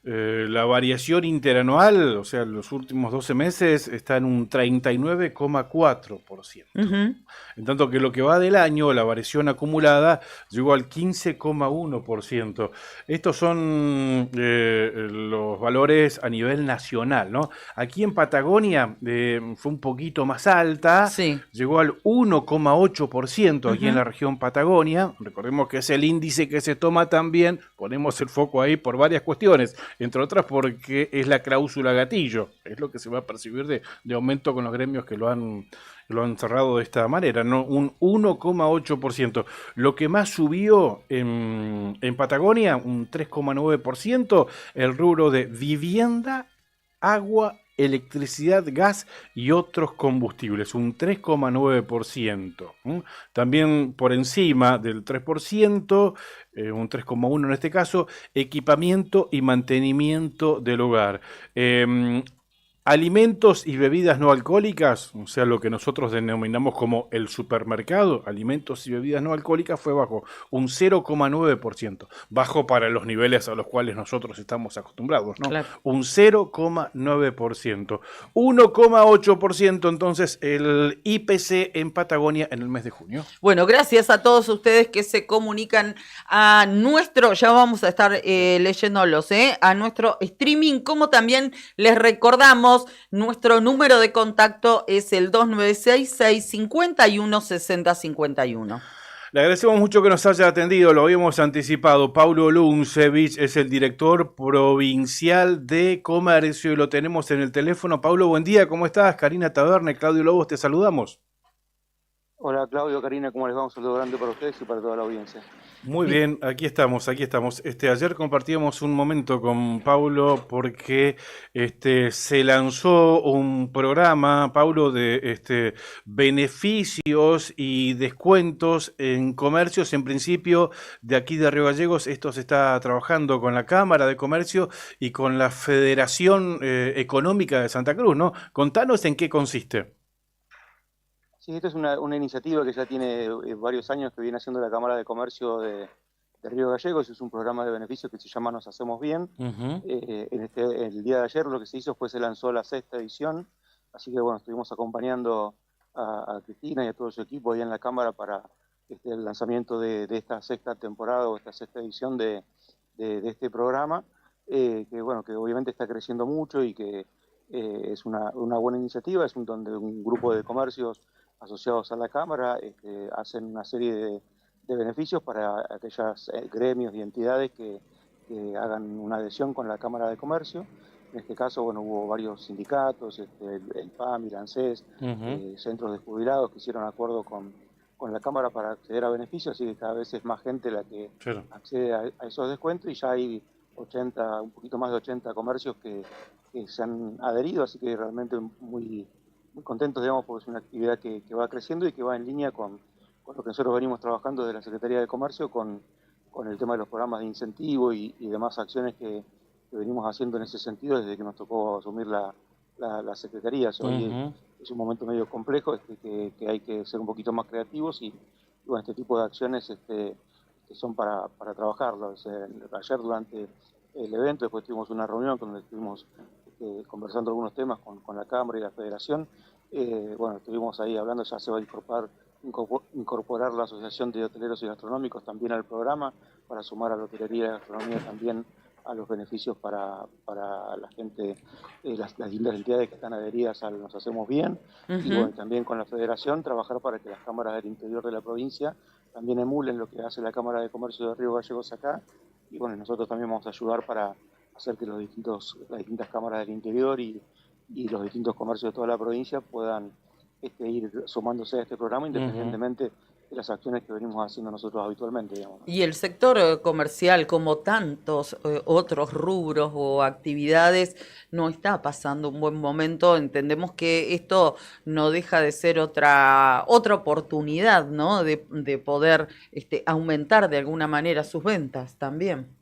La variación interanual, o sea, los últimos 12 meses, está en un 39,4%. En tanto que lo que va del año, la variación acumulada, llegó al 15,1%. Estos son los valores a nivel nacional, ¿no? Aquí en Patagonia fue un poquito más alta, Sí. llegó al 1,8% aquí en la región Patagonia. Recordemos que es el índice que se toma también, ponemos el foco ahí por varias cuestiones, entre otras porque es la cláusula gatillo, es lo que se va a percibir de aumento con los gremios que lo han cerrado de esta manera, ¿no? Un 1,8%. Lo que más subió en Patagonia, un 3,9%, el rubro de vivienda, agua, electricidad, gas y otros combustibles, un 3,9%. También por encima del 3%, un 3,1% en este caso, equipamiento y mantenimiento del hogar. Alimentos y bebidas no alcohólicas, o sea, lo que nosotros denominamos como el supermercado, alimentos y bebidas no alcohólicas, fue bajo, un 0,9%, bajo para los niveles a los cuales nosotros estamos acostumbrados, ¿no? Claro. Un 0,9%. 1,8% entonces el IPC en Patagonia en el mes de junio. Bueno, gracias a todos ustedes que se comunican a nuestro, ya vamos a estar leyéndolos, a nuestro streaming, como también les recordamos, nuestro número de contacto es el 2966-516051. Le agradecemos mucho que nos haya atendido, lo habíamos anticipado. Paulo Luncevich es el director provincial de comercio y lo tenemos en el teléfono. Paulo, buen día, ¿cómo estás? Karina Taverne, Claudio Lobos, te saludamos. Hola Claudio, Karina, ¿cómo les va? Un saludo grande para ustedes y para toda la audiencia. Muy bien, aquí estamos. Ayer compartíamos un momento con Paulo porque se lanzó un programa, Paulo, de beneficios y descuentos en comercios. En principio, de aquí de Río Gallegos, esto se está trabajando con la Cámara de Comercio y con la Federación Económica de Santa Cruz, ¿no? Contanos en qué consiste. Sí, esta es una iniciativa que ya tiene varios años que viene haciendo la Cámara de Comercio de Río Gallegos. Es un programa de beneficios que se llama Nos Hacemos Bien. El día de ayer lo que se hizo fue se lanzó la 6ª edición, así que bueno, estuvimos acompañando a Cristina y a todo su equipo ahí en la Cámara para el lanzamiento de esta 6ª temporada o esta 6ª edición de este programa, que bueno, que obviamente está creciendo mucho y que es una buena iniciativa. Es donde un grupo de comercios asociados a la Cámara hacen una serie de beneficios para aquellos gremios y entidades que hagan una adhesión con la Cámara de Comercio. En este caso, bueno, hubo varios sindicatos, el PAM, el ANSES, centros de jubilados que hicieron acuerdo con la Cámara para acceder a beneficios, así que cada vez es más gente la que accede a esos descuentos, y ya hay un poquito más de 80 comercios que se han adherido, así que realmente muy contentos, digamos, porque es una actividad que va creciendo y que va en línea con lo que nosotros venimos trabajando desde la Secretaría de Comercio con el tema de los programas de incentivo y demás acciones que venimos haciendo en ese sentido desde que nos tocó asumir la Secretaría. Hoy es un momento medio complejo, que hay que ser un poquito más creativos y bueno, este tipo de acciones que son para trabajarlo. Ayer durante el evento, después tuvimos una reunión donde estuvimos conversando algunos temas con la Cámara y la Federación. Bueno, estuvimos ahí hablando, ya se va a incorporar la Asociación de Hoteleros y Gastronómicos también al programa, para sumar a la hotelería y la gastronomía también a los beneficios para la gente, las distintas entidades que están adheridas al Nos Hacemos Bien. Y bueno, también con la Federación trabajar para que las cámaras del interior de la provincia también emulen lo que hace la Cámara de Comercio de Río Gallegos acá. Y bueno, nosotros también vamos a ayudar para hacer que las distintas cámaras del interior y los distintos comercios de toda la provincia puedan ir sumándose a este programa, independientemente de las acciones que venimos haciendo nosotros habitualmente, digamos. Y el sector comercial, como tantos otros rubros o actividades, no está pasando un buen momento. Entendemos que esto no deja de ser otra oportunidad, ¿no? De poder aumentar de alguna manera sus ventas también.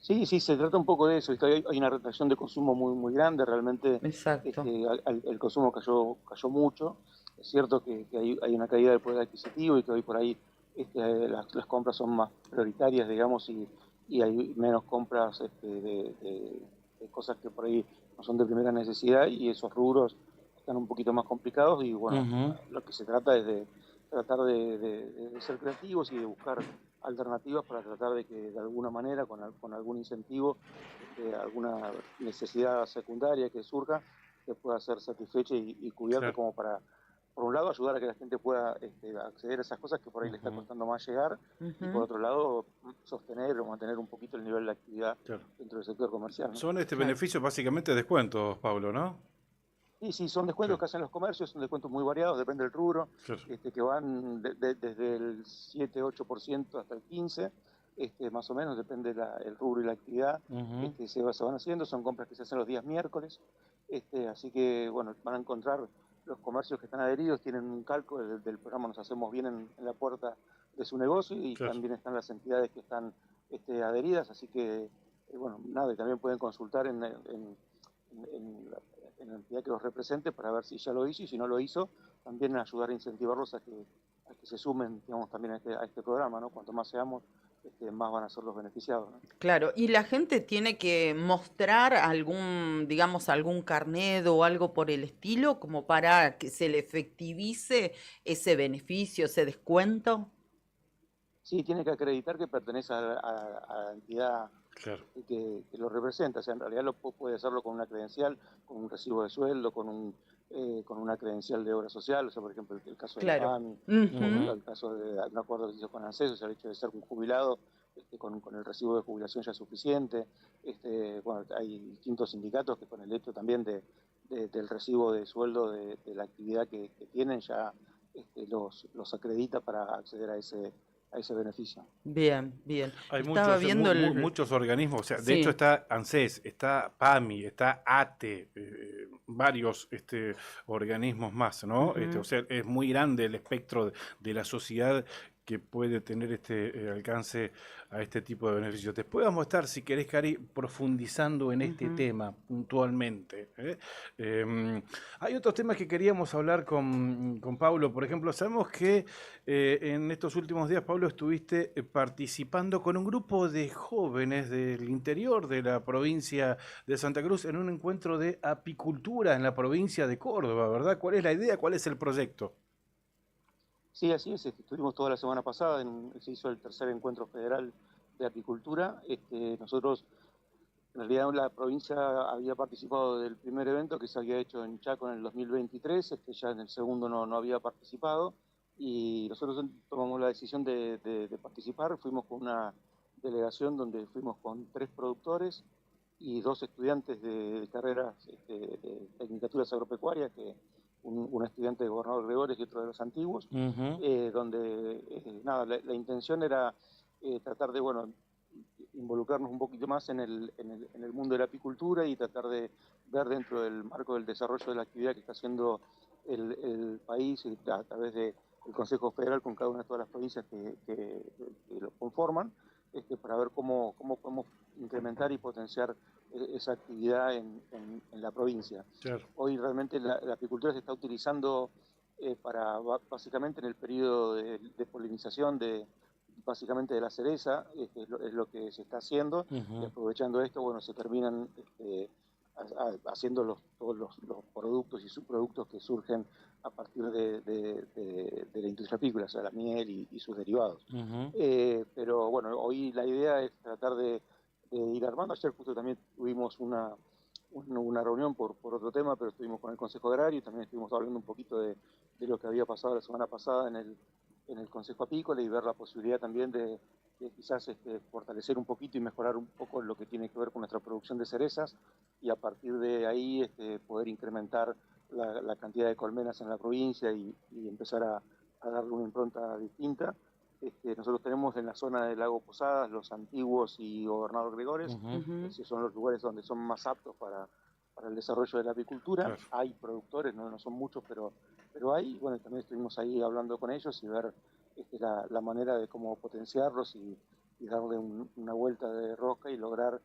Sí, se trata un poco de eso. Hay una retracción de consumo muy grande, realmente. Exacto. El consumo cayó mucho. Es cierto que hay una caída del poder adquisitivo y que hoy por ahí las compras son más prioritarias, digamos, y y hay menos compras de cosas que por ahí no son de primera necesidad, y esos rubros están un poquito más complicados, y bueno, lo que se trata es de tratar de ser creativos y de buscar alternativas para tratar de que de alguna manera, con algún incentivo, alguna necesidad secundaria que surja, que pueda ser satisfecha y cubierta, claro, como para, por un lado, ayudar a que la gente pueda acceder a esas cosas que por ahí le está costando más llegar, y por otro lado, sostener o mantener un poquito el nivel de actividad, claro, dentro del sector comercial, ¿no? Son beneficios básicamente descuentos, Pablo, ¿no? Sí, son descuentos, claro, que hacen los comercios, son descuentos muy variados, depende del rubro, claro, que van desde el 7-8% hasta el 15%, más o menos, depende el rubro y la actividad, se van haciendo, son compras que se hacen los días miércoles, así que, bueno, van a encontrar los comercios que están adheridos, tienen un calco del programa Nos Hacemos Bien en la puerta de su negocio, y claro, también están las entidades que están adheridas, así que, bueno, nada, y también pueden consultar en la entidad que los represente para ver si ya lo hizo, y si no lo hizo, también ayudar a incentivarlos a que se sumen, digamos, también a este programa, ¿no? Cuanto más seamos, más van a ser los beneficiados, ¿no? Claro, y la gente tiene que mostrar algún, digamos, algún carnet o algo por el estilo, como para que se le efectivice ese beneficio, ese descuento. Sí, tiene que acreditar que pertenece a la entidad, claro, que lo representa. O sea, en realidad puede hacerlo con una credencial, con un recibo de sueldo, con una credencial de obra social. O sea, por ejemplo, el caso de la PAMI, el caso de un acuerdo que se hizo con ANSES, o sea, el hecho de ser un jubilado, con el recibo de jubilación ya es suficiente. Bueno, hay distintos sindicatos que con el hecho también del recibo de sueldo de la actividad que tienen ya los acredita para acceder a ese beneficio. Bien, bien. Hay Muchos organismos, o sea, sí, de hecho está ANSES, está PAMI, está ATE, varios organismos más, ¿no? O sea, es muy grande el espectro de la sociedad que puede tener alcance a este tipo de beneficios. Después vamos a estar, si querés, Cari, profundizando en este tema puntualmente. Hay otros temas que queríamos hablar con Pablo. Por ejemplo, sabemos que en estos últimos días, Pablo, estuviste participando con un grupo de jóvenes del interior de la provincia de Santa Cruz en un encuentro de apicultura en la provincia de Córdoba, ¿verdad? ¿Cuál es la idea? ¿Cuál es el proyecto? Sí, así es. Estuvimos toda la semana pasada, se hizo el tercer encuentro federal de apicultura. Nosotros, en realidad, la provincia había participado del primer evento que se había hecho en Chaco en el 2023, ya en el segundo no había participado, y nosotros tomamos la decisión de participar. Fuimos con una delegación donde fuimos con 3 productores y 2 estudiantes de carreras de tecnicaturas agropecuarias, un estudiante de Gobernador Gregores y otro de los antiguos, donde nada, la intención era tratar de, bueno, involucrarnos un poquito más en el mundo de la apicultura y tratar de ver dentro del marco del desarrollo de la actividad que está haciendo el país a través del Consejo Federal con cada una de todas las provincias que lo conforman, para ver cómo podemos incrementar y potenciar esa actividad en la provincia. Claro. Hoy realmente la apicultura se está utilizando básicamente en el periodo de polinización básicamente de la cereza, es lo que se está haciendo, y aprovechando esto, bueno, se terminan haciendo todos los productos y subproductos que surgen a partir de la industria apícola, o sea, la miel y sus derivados. Pero bueno, hoy la idea es tratar de ir armando. Ayer justo también tuvimos una reunión por otro tema, pero estuvimos con el Consejo Agrario y también estuvimos hablando un poquito de lo que había pasado la semana pasada en el Consejo Apícola, y ver la posibilidad también de quizás fortalecer un poquito y mejorar un poco lo que tiene que ver con nuestra producción de cerezas, y a partir de ahí poder incrementar la cantidad de colmenas en la provincia y empezar a darle una impronta distinta. Nosotros tenemos en la zona del Lago Posadas, Los Antiguos y Gobernador Gregores. Esos son los lugares donde son más aptos para el desarrollo de la apicultura. Claro. Hay productores, no son muchos, pero hay. Bueno, también estuvimos ahí hablando con ellos y ver la manera de cómo potenciarlos y darle una vuelta de rosca y lograr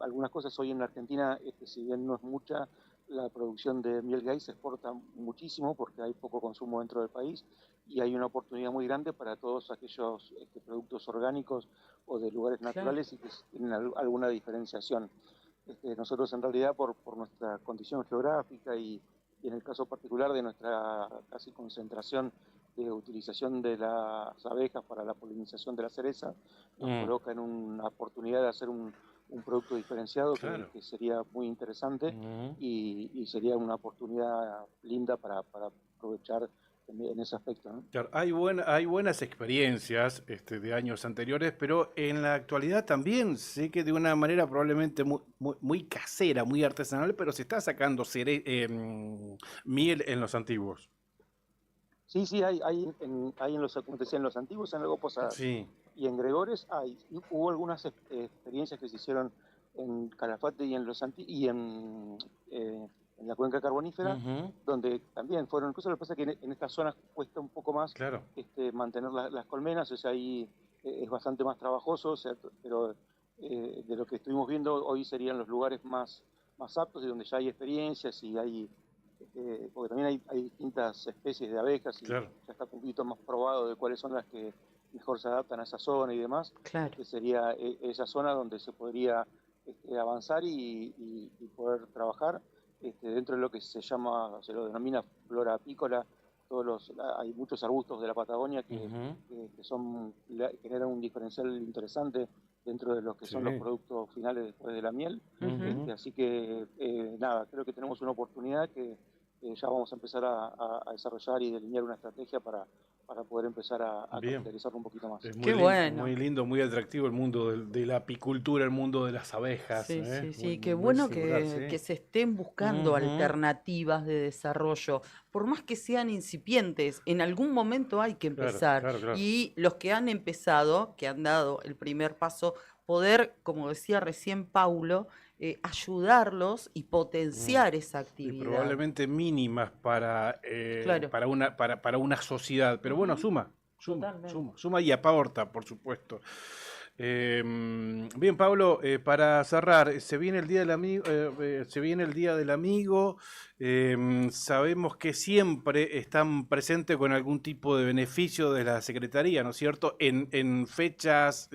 algunas cosas. Hoy en la Argentina, si bien no es mucha la producción de miel gay se exporta muchísimo porque hay poco consumo dentro del país y hay una oportunidad muy grande para todos aquellos productos orgánicos o de lugares naturales y que tienen alguna diferenciación. Nosotros en realidad por nuestra condición geográfica y en el caso particular de nuestra casi concentración de utilización de las abejas para la polinización de la cereza, nos coloca en una oportunidad de hacer un producto diferenciado que sería muy interesante y sería una oportunidad linda para aprovechar en ese aspecto, ¿no? Claro, hay buenas experiencias de años anteriores, pero en la actualidad también sé que de una manera probablemente muy casera, muy artesanal, pero se está sacando miel en los antiguos. Sí, hay en los, como te decía, en los antiguos, en Lago Posadas y en Gregores hubo algunas experiencias que se hicieron en Calafate y en la cuenca carbonífera, donde también fueron cosas. Lo que pasa es que en estas zonas cuesta un poco más mantener las colmenas, o sea, ahí es bastante más trabajoso, o sea, pero de lo que estuvimos viendo hoy serían los lugares más aptos y donde ya hay experiencias y hay porque también hay distintas especies de abejas y ya está un poquito más probado de cuáles son las que mejor se adaptan a esa zona y demás, que sería esa zona donde se podría avanzar y poder trabajar dentro de lo que se lo denomina flora apícola. Hay muchos arbustos de la Patagonia que generan un diferencial interesante dentro de lo que son los productos finales después de la miel. Así que nada, creo que tenemos una oportunidad que ya vamos a empezar a desarrollar y delinear una estrategia para poder empezar a capitalizarlo un poquito más. Es muy lindo, muy atractivo el mundo de la apicultura, el mundo de las abejas. Sí, qué bueno que se estén buscando alternativas de desarrollo, por más que sean incipientes, en algún momento hay que empezar. Claro. Y los que han empezado, que han dado el primer paso, poder, como decía recién Paulo, ayudarlos y potenciar esa actividad. Y probablemente mínimas para una sociedad, pero bueno, suma y aporta, por supuesto. Bien, Pablo, para cerrar, se viene el Día del Amigo, sabemos que siempre están presentes con algún tipo de beneficio de la Secretaría, ¿no es cierto?, en fechas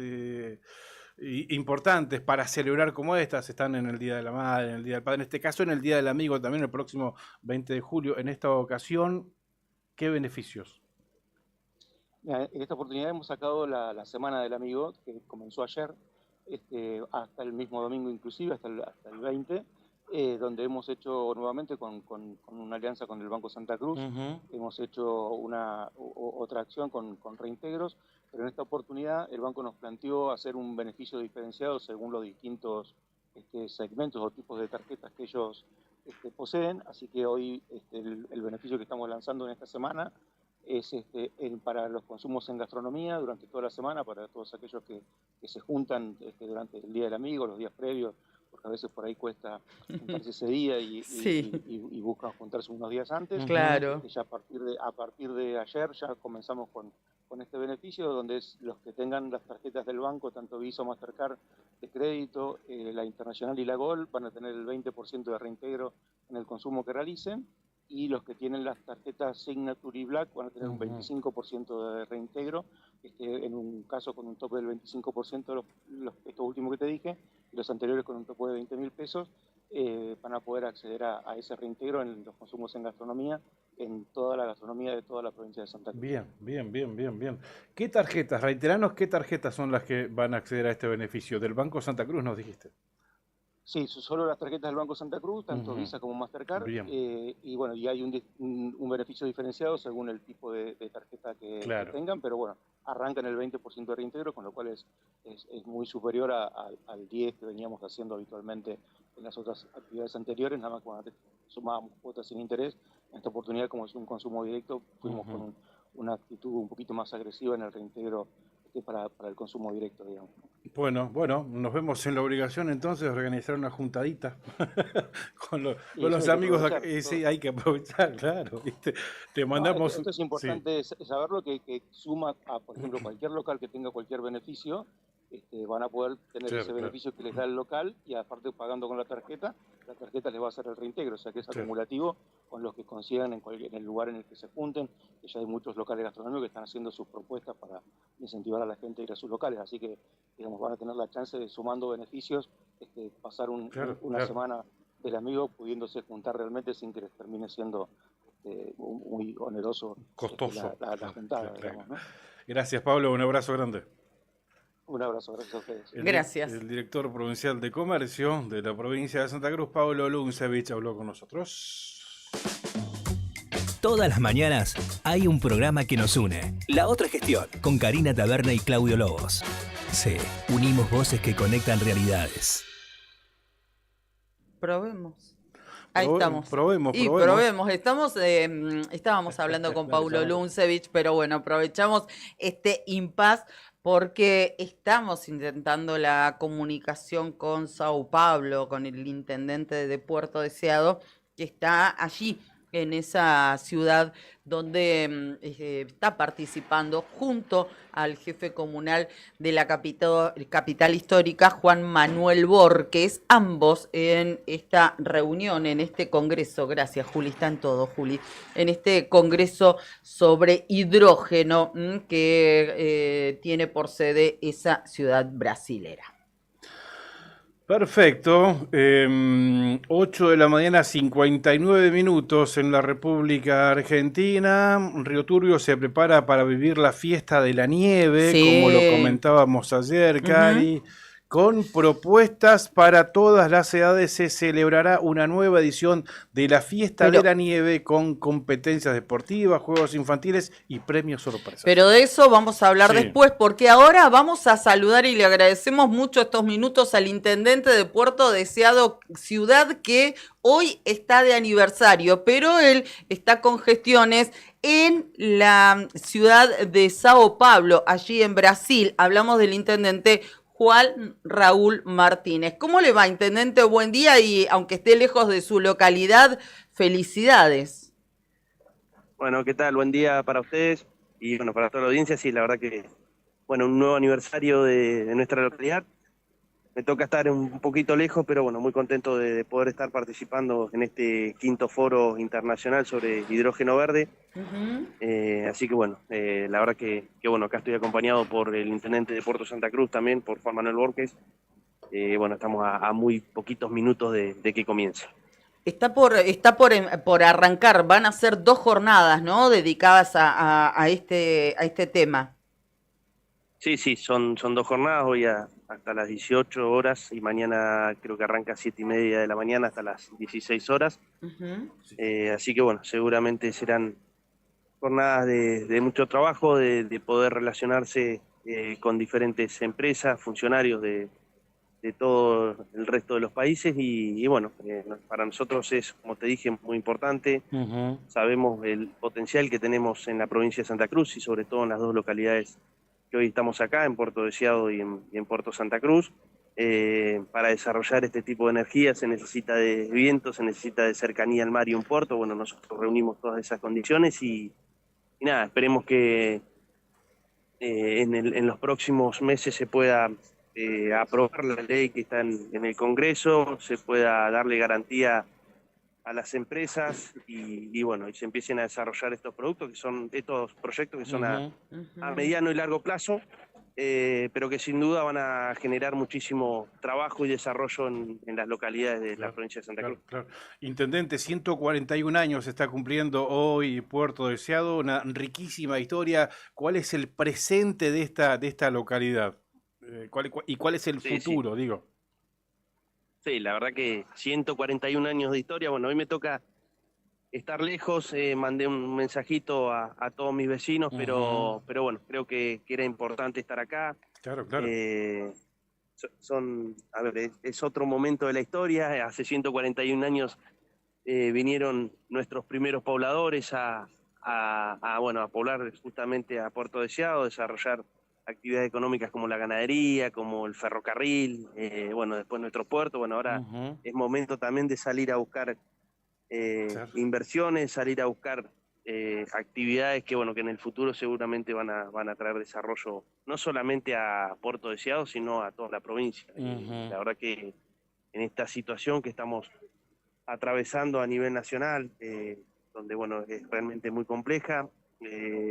importantes para celebrar como estas. Están en el Día de la Madre, en el Día del Padre, en este caso en el Día del Amigo también, el próximo 20 de julio. En esta ocasión, ¿qué beneficios? En esta oportunidad hemos sacado la Semana del Amigo, que comenzó ayer, hasta el mismo domingo inclusive, hasta el 20, donde hemos hecho nuevamente con una alianza con el Banco Santa Cruz, hemos hecho otra acción con reintegros, pero en esta oportunidad el banco nos planteó hacer un beneficio diferenciado según los distintos segmentos o tipos de tarjetas que ellos poseen, así que hoy el beneficio que estamos lanzando en esta semana es para los consumos en gastronomía durante toda la semana, para todos aquellos que se juntan durante el Día del Amigo, los días previos, porque a veces por ahí cuesta juntarse ese día y buscan juntarse unos días antes. Claro. Ya a partir de ayer ya comenzamos con este beneficio, donde los que tengan las tarjetas del banco, tanto Visa o Mastercard de crédito, la Internacional y la Gold, van a tener el 20% de reintegro en el consumo que realicen, y los que tienen las tarjetas Signature y Black van a tener un 25% de reintegro, en un caso con un tope del 25% estos últimos que te dije, y los anteriores con un tope de 20.000 pesos, van a poder acceder a ese reintegro en los consumos en gastronomía, en toda la gastronomía de toda la provincia de Santa Cruz. Bien. ¿Qué tarjetas, reiteranos, qué tarjetas son las que van a acceder a este beneficio? Del Banco Santa Cruz nos dijiste. Sí, solo las tarjetas del Banco Santa Cruz, tanto Visa como Mastercard, y bueno, y hay un beneficio diferenciado según el tipo de tarjeta que tengan, pero bueno, arrancan el 20% de reintegro, con lo cual es muy superior al 10% que veníamos haciendo habitualmente en las otras actividades anteriores, nada más cuando sumábamos cuotas sin interés. En esta oportunidad, como es un consumo directo, fuimos con una actitud un poquito más agresiva en el reintegro para el consumo directo, digamos. Bueno, nos vemos en la obligación entonces de organizar una juntadita con los amigos. Sí, hay que aprovechar, claro. Te mandamos. Esto es importante saberlo, que suma a, por ejemplo, cualquier local que tenga cualquier beneficio, van a poder tener Claro, ese beneficio que les da el local, y aparte pagando con la tarjeta les va a hacer el reintegro, o sea que es acumulativo con los que consigan en el lugar en el que se junten, que ya hay muchos locales gastronómicos que están haciendo sus propuestas para incentivar a la gente a ir a sus locales, así que digamos van a tener la chance de, sumando beneficios, pasar una semana del amigo pudiéndose juntar realmente sin que les termine siendo muy oneroso, costoso. la juntada, digamos, ¿no? Gracias, Pablo, un abrazo grande. Un abrazo, gracias a ustedes. Gracias. El director provincial de comercio de la provincia de Santa Cruz, Pablo Luncevich, habló con nosotros. Todas las mañanas hay un programa que nos une. La Otra Gestión, con Karina Taberna y Claudio Lobos. Sí, unimos voces que conectan realidades. Probemos. Ahí estamos. Probemos. Estábamos hablando con Paulo Luncevich, pero bueno, aprovechamos este impas porque estamos intentando la comunicación con Sao Paulo, con el intendente de Puerto Deseado, que está allí en esa ciudad donde está participando junto al jefe comunal de la capital histórica, Juan Manuel Borges, ambos en esta reunión, en este congreso. Gracias, Juli, está en todo, Juli. En este congreso sobre hidrógeno que tiene por sede esa ciudad brasilera. Perfecto. 8 de la mañana, 59 minutos en la República Argentina. Río Turbio se prepara para vivir la fiesta de la nieve, Sí. como lo comentábamos ayer, Cari. Con propuestas para todas las edades se celebrará una nueva edición de la Fiesta de la Nieve con competencias deportivas, juegos infantiles y premios sorpresas. Pero de eso vamos a hablar Sí. después, porque ahora vamos a saludar y le agradecemos mucho estos minutos al intendente de Puerto Deseado, ciudad que hoy está de aniversario, pero él está con gestiones en la ciudad de Sao Paulo, allí en Brasil. Hablamos del intendente Juan Raúl Martínez. ¿Cómo le va, intendente? Buen día y aunque esté lejos de su localidad, felicidades. Bueno, ¿qué tal? Buen día para ustedes y bueno, para toda la audiencia. Sí, la verdad que, bueno, un nuevo aniversario de nuestra localidad. Me toca estar un poquito lejos, pero bueno, muy contento de poder estar participando en este 5º foro internacional sobre hidrógeno verde. Así que bueno, la verdad que bueno, acá estoy acompañado por el intendente de Puerto Santa Cruz también, por Juan Manuel Borges. Bueno, estamos a muy poquitos minutos de que comience. Está por arrancar, van a ser 2 jornadas, ¿no? Dedicadas a este tema. Sí, son 2 jornadas, hoy hasta las 18 horas y mañana creo que arranca a 7:30 de la mañana hasta las 16 horas. Así que bueno, seguramente serán jornadas de mucho trabajo, de poder relacionarse con diferentes empresas, funcionarios de todo el resto de los países y bueno, para nosotros es, como te dije, muy importante. Sabemos el potencial que tenemos en la provincia de Santa Cruz y sobre todo en las 2 localidades que hoy estamos acá, en Puerto Deseado y en Puerto Santa Cruz. Para desarrollar este tipo de energía se necesita de viento, se necesita de cercanía al mar y un puerto. Bueno, nosotros reunimos todas esas condiciones y nada, esperemos que en los próximos meses se pueda aprobar la ley que está en el Congreso, se pueda darle garantía a las empresas y bueno, y se empiecen a desarrollar estos proyectos que son a mediano y largo plazo, pero que sin duda van a generar muchísimo trabajo y desarrollo en las localidades de la provincia de Santa Cruz. Claro. Intendente, 141 años está cumpliendo hoy Puerto Deseado, una riquísima historia. ¿Cuál es el presente de esta localidad? ¿Cuál es el futuro, digo? Sí, la verdad que 141 años de historia. Bueno, hoy me toca estar lejos, mandé un mensajito a todos mis vecinos, pero bueno, creo que era importante estar acá. Claro. Es otro momento de la historia. Hace 141 años vinieron nuestros primeros pobladores a poblar justamente a Puerto Deseado, desarrollar actividades económicas como la ganadería, como el ferrocarril, después nuestro puerto. Bueno, ahora es momento también de salir a buscar inversiones, salir a buscar actividades que, bueno, que en el futuro seguramente van a traer desarrollo no solamente a Puerto Deseado, sino a toda la provincia. La verdad que en esta situación que estamos atravesando a nivel nacional, donde, bueno, es realmente muy compleja,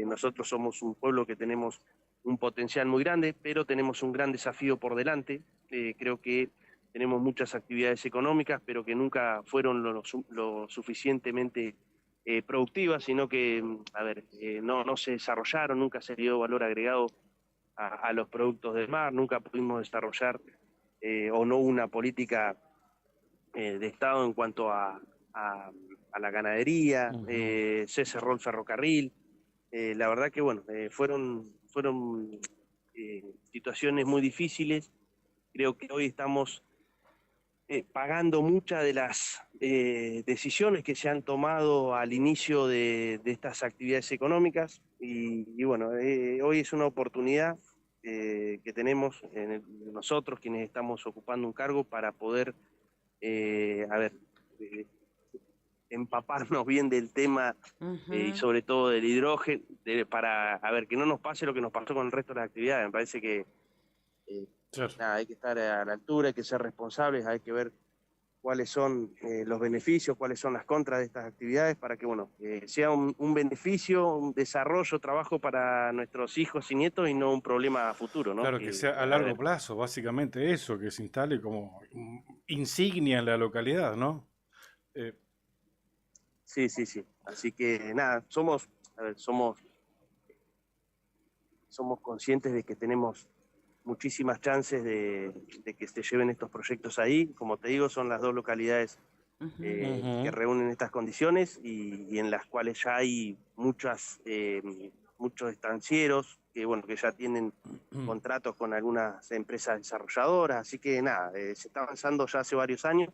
nosotros somos un pueblo que tenemos un potencial muy grande, pero tenemos un gran desafío por delante. Creo que tenemos muchas actividades económicas, pero que nunca fueron lo suficientemente productivas, sino que, no se desarrollaron, nunca se dio valor agregado a los productos del mar, nunca pudimos desarrollar o no una política de Estado en cuanto a la ganadería, se cerró el ferrocarril. La verdad que, bueno, fueron situaciones muy difíciles. Creo que hoy estamos pagando muchas de las decisiones que se han tomado al inicio de estas actividades económicas y bueno, hoy es una oportunidad que tenemos nosotros quienes estamos ocupando un cargo para poder empaparnos bien del tema y sobre todo del hidrógeno, para que no nos pase lo que nos pasó con el resto de las actividades. Me parece que hay que estar a la altura, hay que ser responsables, hay que ver cuáles son los beneficios, cuáles son las contras de estas actividades para que, bueno, sea un beneficio, un desarrollo, trabajo para nuestros hijos y nietos y no un problema a futuro, ¿no? Claro, que sea a largo plazo, básicamente eso, que se instale como insignia en la localidad, ¿no? Sí. Así que nada, somos conscientes de que tenemos muchísimas chances de que se lleven estos proyectos ahí. Como te digo, son las dos localidades que reúnen estas condiciones y en las cuales ya hay muchos estancieros que, bueno, que ya tienen contratos con algunas empresas desarrolladoras. Así que nada, se está avanzando ya hace varios años.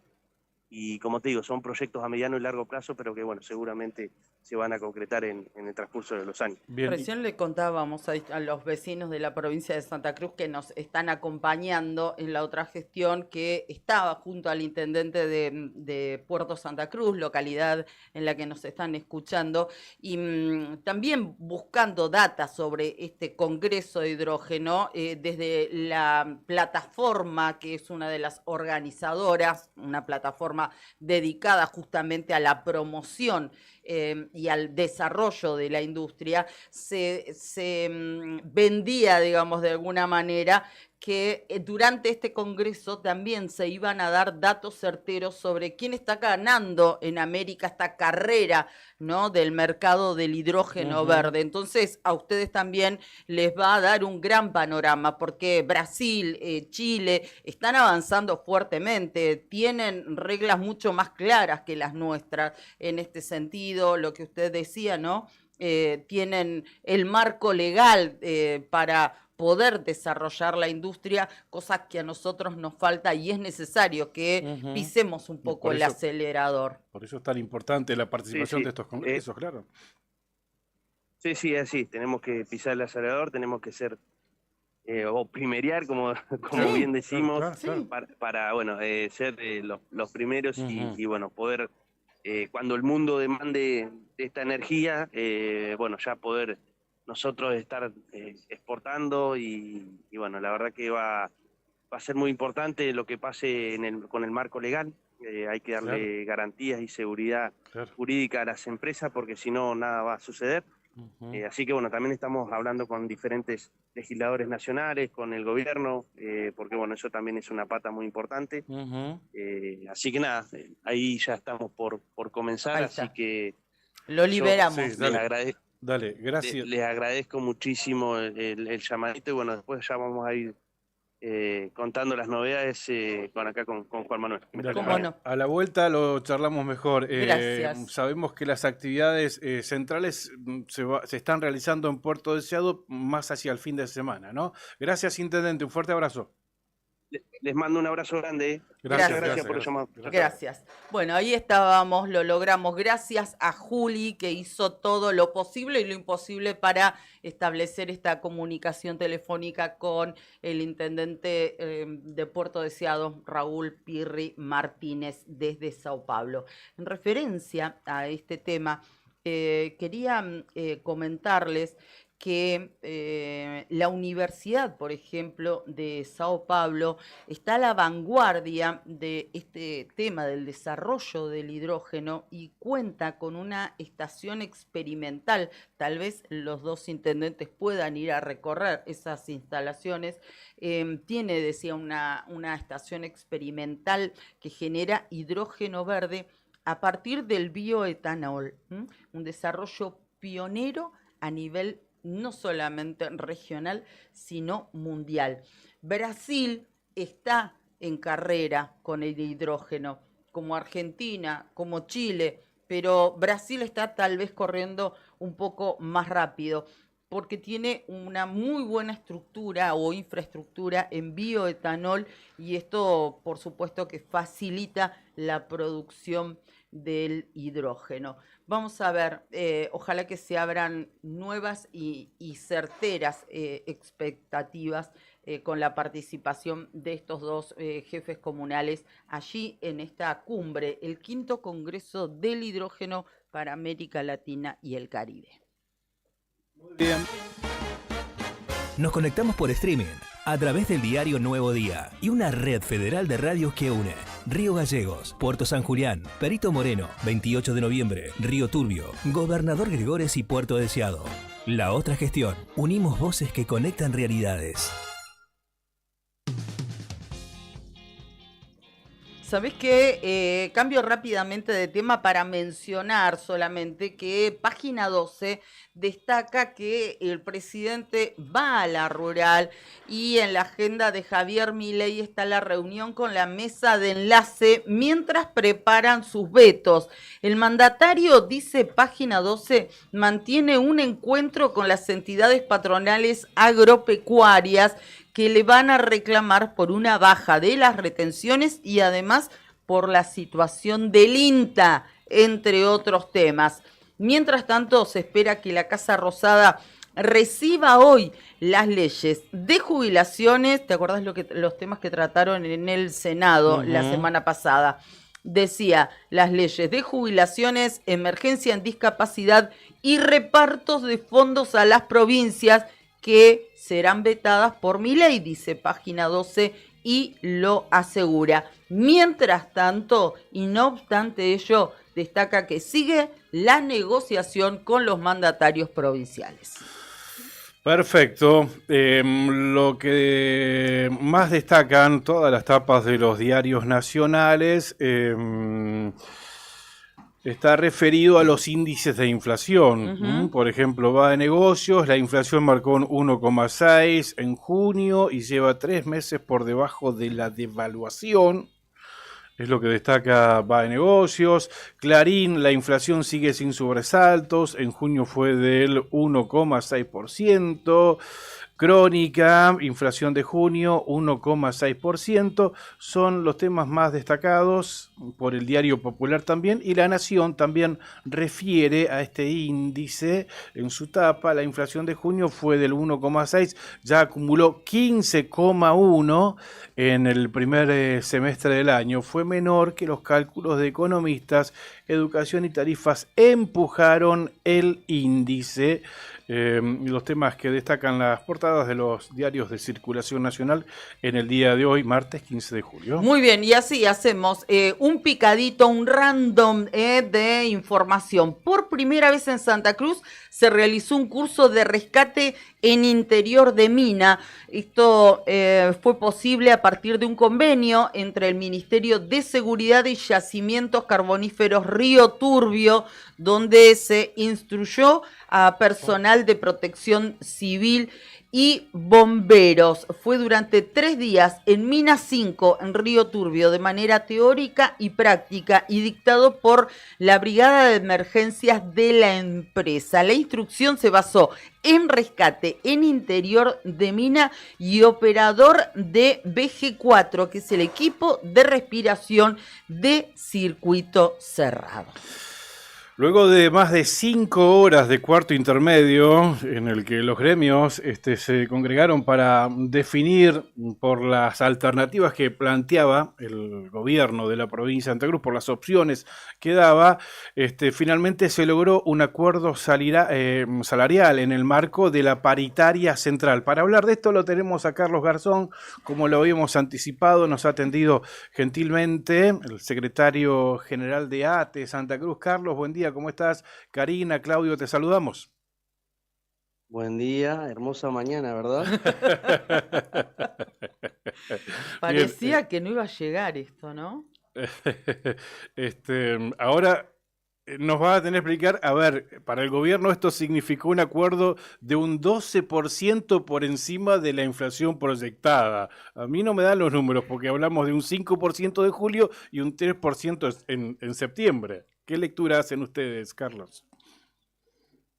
Y como te digo, son proyectos a mediano y largo plazo, pero que, bueno, seguramente se van a concretar en el transcurso de los años. Bien. Recién le contábamos a los vecinos de la provincia de Santa Cruz que nos están acompañando en la otra gestión que estaba junto al intendente de Puerto Santa Cruz, localidad en la que nos están escuchando, y también buscando data sobre este Congreso de Hidrógeno desde la plataforma, que es una de las organizadoras, una plataforma dedicada justamente a la promoción y al desarrollo de la industria, se vendía, digamos, de alguna manera que durante este congreso también se iban a dar datos certeros sobre quién está ganando en América esta carrera, ¿no?, del mercado del hidrógeno verde. Entonces, a ustedes también les va a dar un gran panorama, porque Brasil, Chile, están avanzando fuertemente, tienen reglas mucho más claras que las nuestras en este sentido, lo que usted decía, ¿no? Tienen el marco legal para poder desarrollar la industria, cosa que a nosotros nos falta y es necesario que pisemos un poco el acelerador. Por eso es tan importante la participación de estos congresos, claro. Sí, así, tenemos que pisar el acelerador, tenemos que ser, o primerear, como bien decimos, para bueno, ser los primeros y bueno, poder, cuando el mundo demande esta energía, bueno, ya poder nosotros estar exportando y bueno, la verdad que va a ser muy importante lo que pase con el marco legal. Hay que darle garantías y seguridad jurídica a las empresas porque si no, nada va a suceder. Así que bueno, también estamos hablando con diferentes legisladores nacionales, con el gobierno, porque bueno, eso también es una pata muy importante. Así que nada, ahí ya estamos por comenzar, así que lo liberamos. Dale, gracias. Les agradezco muchísimo el llamadito y bueno, después ya vamos a ir contando las novedades con Juan Manuel. Dale, a la vuelta lo charlamos mejor. Gracias. Sabemos que las actividades centrales se están realizando en Puerto Deseado más hacia el fin de semana, ¿no? Gracias, intendente, un fuerte abrazo. Les mando un abrazo grande. Gracias por el llamado. Gracias. Bueno, ahí estábamos, lo logramos. Gracias a Juli, que hizo todo lo posible y lo imposible para establecer esta comunicación telefónica con el intendente de Puerto Deseado, Raúl Pirri Martínez, desde Sao Paulo. En referencia a este tema, quería comentarles que la universidad, por ejemplo, de Sao Paulo está a la vanguardia de este tema del desarrollo del hidrógeno y cuenta con una estación experimental. Tal vez los dos intendentes puedan ir a recorrer esas instalaciones. Tiene, decía, una estación experimental que genera hidrógeno verde a partir del bioetanol, un desarrollo pionero a nivel no solamente regional, sino mundial. Brasil está en carrera con el hidrógeno, como Argentina, como Chile, pero Brasil está tal vez corriendo un poco más rápido, porque tiene una muy buena estructura o infraestructura en bioetanol y esto, por supuesto, que facilita la producción del hidrógeno. Vamos a ver, ojalá que se abran nuevas y certeras expectativas con la participación de estos dos jefes comunales allí en esta cumbre, el 5º Congreso del Hidrógeno para América Latina y el Caribe. Muy bien. Nos conectamos por streaming a través del diario Nuevo Día y una red federal de radios que une Río Gallegos, Puerto San Julián, Perito Moreno, 28 de noviembre, Río Turbio, Gobernador Gregores y Puerto Deseado. La otra gestión. Unimos voces que conectan realidades. ¿Sabés qué? Cambio rápidamente de tema para mencionar solamente que Página 12 destaca que el presidente va a la rural y en la agenda de Javier Milei está la reunión con la mesa de enlace mientras preparan sus vetos. El mandatario, dice Página 12, mantiene un encuentro con las entidades patronales agropecuarias que le van a reclamar por una baja de las retenciones y además por la situación del INTA, entre otros temas. Mientras tanto, se espera que la Casa Rosada reciba hoy las leyes de jubilaciones. ¿Te acordás los temas que trataron en el Senado la semana pasada? Decía, las leyes de jubilaciones, emergencia en discapacidad y repartos de fondos a las provincias que serán vetadas por Milei, dice Página 12, y lo asegura. Mientras tanto, y no obstante ello, destaca que sigue la negociación con los mandatarios provinciales. Perfecto. Lo que más destacan todas las tapas de los diarios nacionales está referido a los índices de inflación. Por ejemplo, va de negocios, la inflación marcó un 1,6 en junio y lleva 3 meses por debajo de la devaluación. Es lo que destaca va de negocios. Clarín, la inflación sigue sin sobresaltos, en junio fue del 1,6%. Crónica, inflación de junio, 1,6%, son los temas más destacados por el Diario Popular también, y La Nación también refiere a este índice en su tapa. La inflación de junio fue del 1,6, ya acumuló 15,1 en el primer semestre del año, fue menor que los cálculos de economistas. Educación y tarifas empujaron el índice. Los temas que destacan las portadas de los diarios de circulación nacional en el día de hoy, martes 15 de julio. Muy bien, y así hacemos un picadito, un random de información. Por primera vez en Santa Cruz se realizó un curso de rescate en interior de mina. Esto fue posible a partir de un convenio entre el Ministerio de Seguridad y Yacimientos Carboníferos Río Turbio, donde se instruyó a personal de protección civil y bomberos. Fue durante 3 días en Mina 5, en Río Turbio, de manera teórica y práctica, y dictado por la Brigada de Emergencias de la empresa. La instrucción se basó en rescate en interior de mina y operador de BG4, que es el equipo de respiración de circuito cerrado. Luego de más de 5 horas de cuarto intermedio, en el que los gremios se congregaron para definir por las alternativas que planteaba el gobierno de la provincia de Santa Cruz, por las opciones que daba, finalmente se logró un acuerdo salarial en el marco de la paritaria central. Para hablar de esto lo tenemos a Carlos Garzón, como lo habíamos anticipado, nos ha atendido gentilmente el secretario general de ATE Santa Cruz. Carlos, buen día. ¿Cómo estás? Karina, Claudio, te saludamos. Buen día, hermosa mañana, ¿verdad? Parecía que no iba a llegar esto, ¿no? Ahora nos va a tener que explicar, a ver, para el gobierno esto significó un acuerdo de un 12% por encima de la inflación proyectada. A mí no me dan los números porque hablamos de un 5% de julio y un 3% en septiembre. ¿Qué lectura hacen ustedes, Carlos?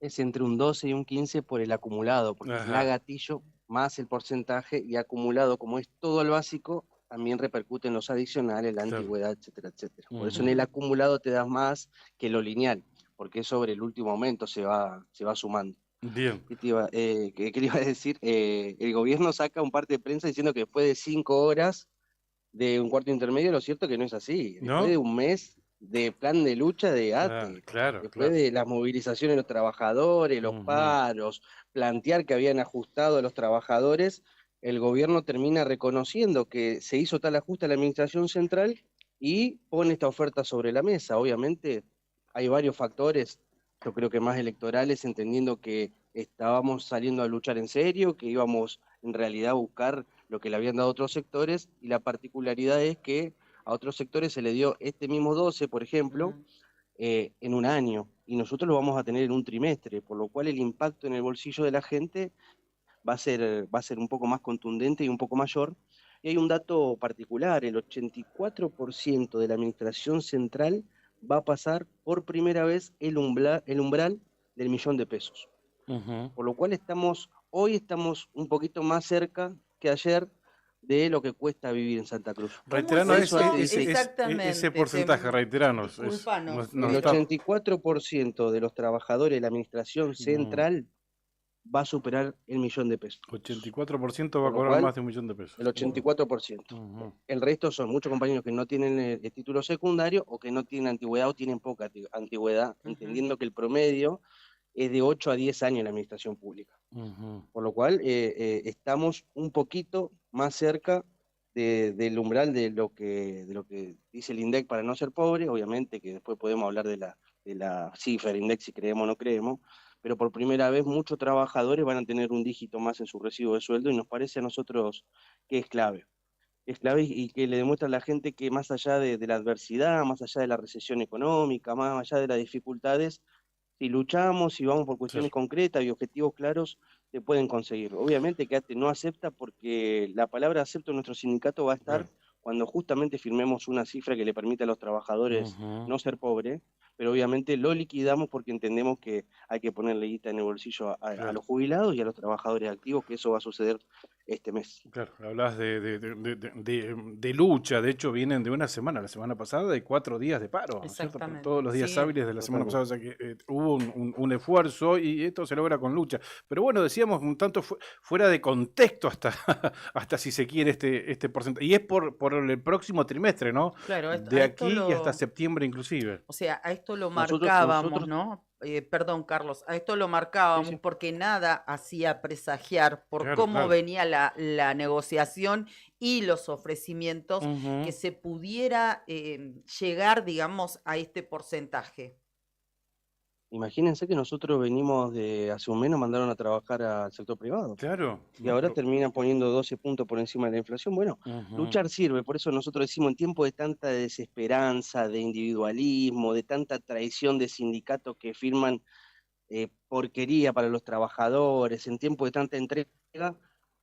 Es entre un 12 y un 15 por el acumulado, porque Ajá. es la gatillo más el porcentaje y acumulado, como es todo el básico, también repercute en los adicionales, la Claro. antigüedad, etcétera, etcétera. Por eso Ujú. en el acumulado te das más que lo lineal, porque es sobre el último aumento se va sumando. Bien. ¿Qué le iba a decir? El gobierno saca un parte de prensa diciendo que después de 5 horas de un cuarto intermedio, lo cierto es que no es así. Después ¿No? de un mes de plan de lucha de Ah, ATE, claro, después claro. de las movilizaciones de los trabajadores, los Ujú. paros, plantear que habían ajustado a los trabajadores, el gobierno termina reconociendo que se hizo tal ajuste a la administración central y pone esta oferta sobre la mesa. Obviamente hay varios factores, yo creo que más electorales, entendiendo que estábamos saliendo a luchar en serio, que íbamos en realidad a buscar lo que le habían dado otros sectores, y la particularidad es que a otros sectores se le dio este mismo 12, por ejemplo, en un año, y nosotros lo vamos a tener en un trimestre, por lo cual el impacto en el bolsillo de la gente va a ser un poco más contundente y un poco mayor. Y hay un dato particular, el 84% de la administración central va a pasar por primera vez el umbral del $1.000.000. Ujú. Por lo cual hoy estamos un poquito más cerca que ayer de lo que cuesta vivir en Santa Cruz. Reiteranos Eso Exactamente. ese porcentaje, reiteranos. Disculpanos. El 84% de los trabajadores de la administración central va a superar el $1.000.000. 84% va a Por lo cobrar cual, más de $1 millón. El 84%. Ujú. El resto son muchos compañeros que no tienen el título secundario o que no tienen antigüedad o tienen poca antigüedad, entendiendo que el promedio es de 8 a 10 años en la administración pública. Ujú. Por lo cual estamos un poquito más cerca del umbral de lo que dice el INDEC para no ser pobre, obviamente que después podemos hablar de la cifra del INDEC si creemos o no creemos, pero por primera vez muchos trabajadores van a tener un dígito más en su recibo de sueldo y nos parece a nosotros que es clave. Es clave y que le demuestra a la gente que más allá de la adversidad, más allá de la recesión económica, más allá de las dificultades, si luchamos, si vamos por cuestiones concretas y objetivos claros, se pueden conseguir. Obviamente que ATE no acepta porque la palabra acepto en nuestro sindicato va a estar cuando justamente firmemos una cifra que le permita a los trabajadores no ser pobres, pero obviamente lo liquidamos porque entendemos que hay que ponerle guita en el bolsillo a los jubilados y a los trabajadores activos, que eso va a suceder este mes. Claro, hablabas de lucha, de hecho vienen de una semana, la semana pasada, de 4 días de paro, ¿no es cierto? Por todos los días Sí. hábiles de la semana pasada, o sea que hubo un esfuerzo y esto se logra con lucha. Pero bueno, decíamos un tanto fuera de contexto hasta si se quiere este porcentaje. Y es por el próximo trimestre, ¿no? Claro, de aquí y hasta septiembre inclusive. O sea, a esto lo Nosotros- marcábamos, ¿no? Perdón, Carlos, a esto lo marcábamos porque nada hacía presagiar por Claro, cómo claro. venía la negociación y los ofrecimientos Ujú. que se pudiera llegar, digamos, a este porcentaje. Imagínense que nosotros venimos de hace un mes, nos mandaron a trabajar al sector privado. Claro. Y ahora terminan poniendo 12 puntos por encima de la inflación. Bueno, Ujú. luchar sirve, por eso nosotros decimos en tiempos de tanta desesperanza, de individualismo, de tanta traición de sindicatos que firman porquería para los trabajadores, en tiempos de tanta entrega,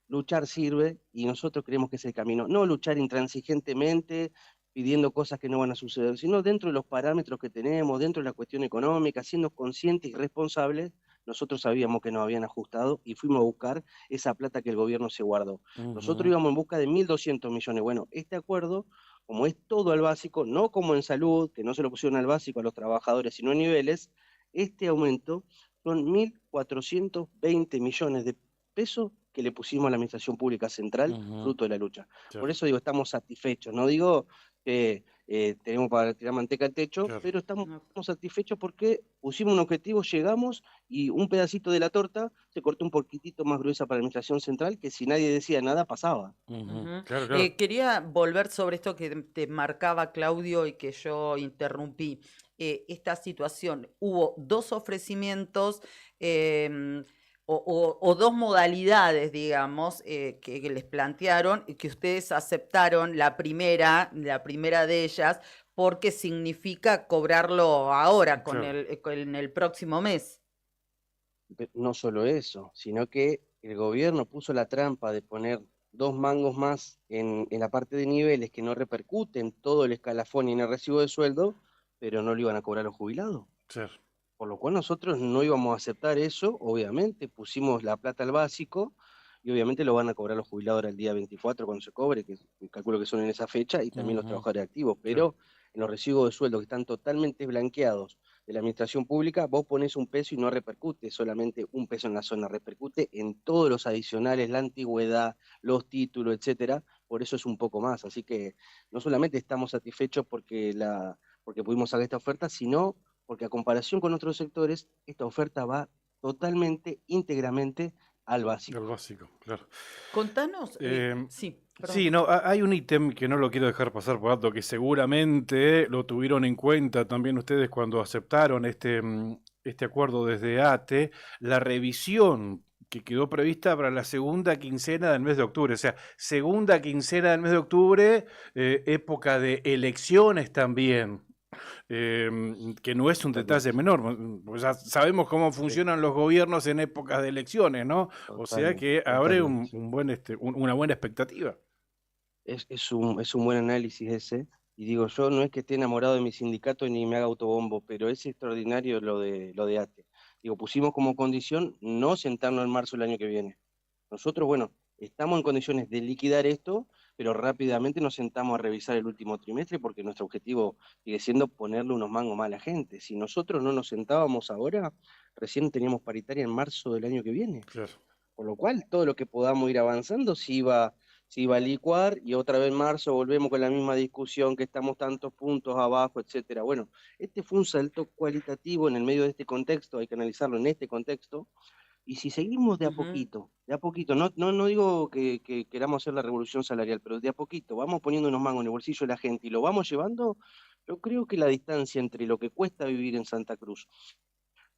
luchar sirve y nosotros creemos que es el camino. No luchar intransigentemente, pidiendo cosas que no van a suceder, sino dentro de los parámetros que tenemos, dentro de la cuestión económica, siendo conscientes y responsables. Nosotros sabíamos que nos habían ajustado y fuimos a buscar esa plata que el gobierno se guardó. Nosotros íbamos en busca de 1.200 millones. Bueno, este acuerdo como es todo al básico, no como en salud, que no se lo pusieron al básico a los trabajadores, sino a niveles, este aumento son 1.420 millones de pesos que le pusimos a la Administración Pública Central, fruto de la lucha. Claro. Por eso digo, estamos satisfechos, no digo que tenemos para tirar manteca al techo, Claro. pero estamos satisfechos porque pusimos un objetivo, llegamos y un pedacito de la torta se cortó un poquitito más gruesa para la Administración Central, que si nadie decía nada pasaba. Ujú. Claro, claro. Quería volver sobre esto que te marcaba Claudio y que yo interrumpí. Esta situación, hubo dos ofrecimientos o dos modalidades, digamos, que les plantearon y que ustedes aceptaron la primera de ellas, porque significa cobrarlo ahora, Claro. en el próximo mes. No solo eso, sino que el gobierno puso la trampa de poner 2 mangos más en la parte de niveles que no repercuten todo el escalafón y en el recibo de sueldo, pero no lo iban a cobrar a los jubilados. Claro. Por lo cual nosotros no íbamos a aceptar eso, obviamente, pusimos la plata al básico y obviamente lo van a cobrar los jubilados ahora el día 24 cuando se cobre, que calculo que son en esa fecha, y también los trabajadores activos, pero en los recibos de sueldo que están totalmente blanqueados de la administración pública, vos pones un peso y no repercute solamente un peso en la zona, repercute en todos los adicionales, la antigüedad, los títulos, etcétera, por eso es un poco más. Así que no solamente estamos satisfechos porque pudimos hacer esta oferta, sino porque a comparación con otros sectores, esta oferta va totalmente, íntegramente al básico. Al básico, claro. Contanos. Sí, perdón. Sí, no, hay un ítem que no lo quiero dejar pasar por alto, que seguramente lo tuvieron en cuenta también ustedes cuando aceptaron este acuerdo desde ATE, la revisión que quedó prevista para la segunda quincena del mes de octubre. O sea, segunda quincena del mes de octubre, época de elecciones también. Que no es un detalle menor, pues ya sabemos cómo funcionan los gobiernos en épocas de elecciones, ¿no? O sea que abre una buena expectativa. Es un buen análisis ese, y digo, yo no es que esté enamorado de mi sindicato ni me haga autobombo, pero es extraordinario lo de ATE. Digo, pusimos como condición no sentarnos en marzo del año que viene. Nosotros, bueno, estamos en condiciones de liquidar esto, pero rápidamente nos sentamos a revisar el último trimestre porque nuestro objetivo sigue siendo ponerle unos mangos más a la gente. Si nosotros no nos sentábamos ahora, recién teníamos paritaria en marzo del año que viene. Claro. Por lo cual, todo lo que podamos ir avanzando se iba a licuar y otra vez en marzo volvemos con la misma discusión que estamos tantos puntos abajo, etcétera. Bueno, este fue un salto cualitativo en el medio de este contexto, hay que analizarlo en este contexto. Y si seguimos de a poquito, no digo que queramos hacer la revolución salarial, pero de a poquito, vamos poniendo unos mangos en el bolsillo de la gente y lo vamos llevando, yo creo que la distancia entre lo que cuesta vivir en Santa Cruz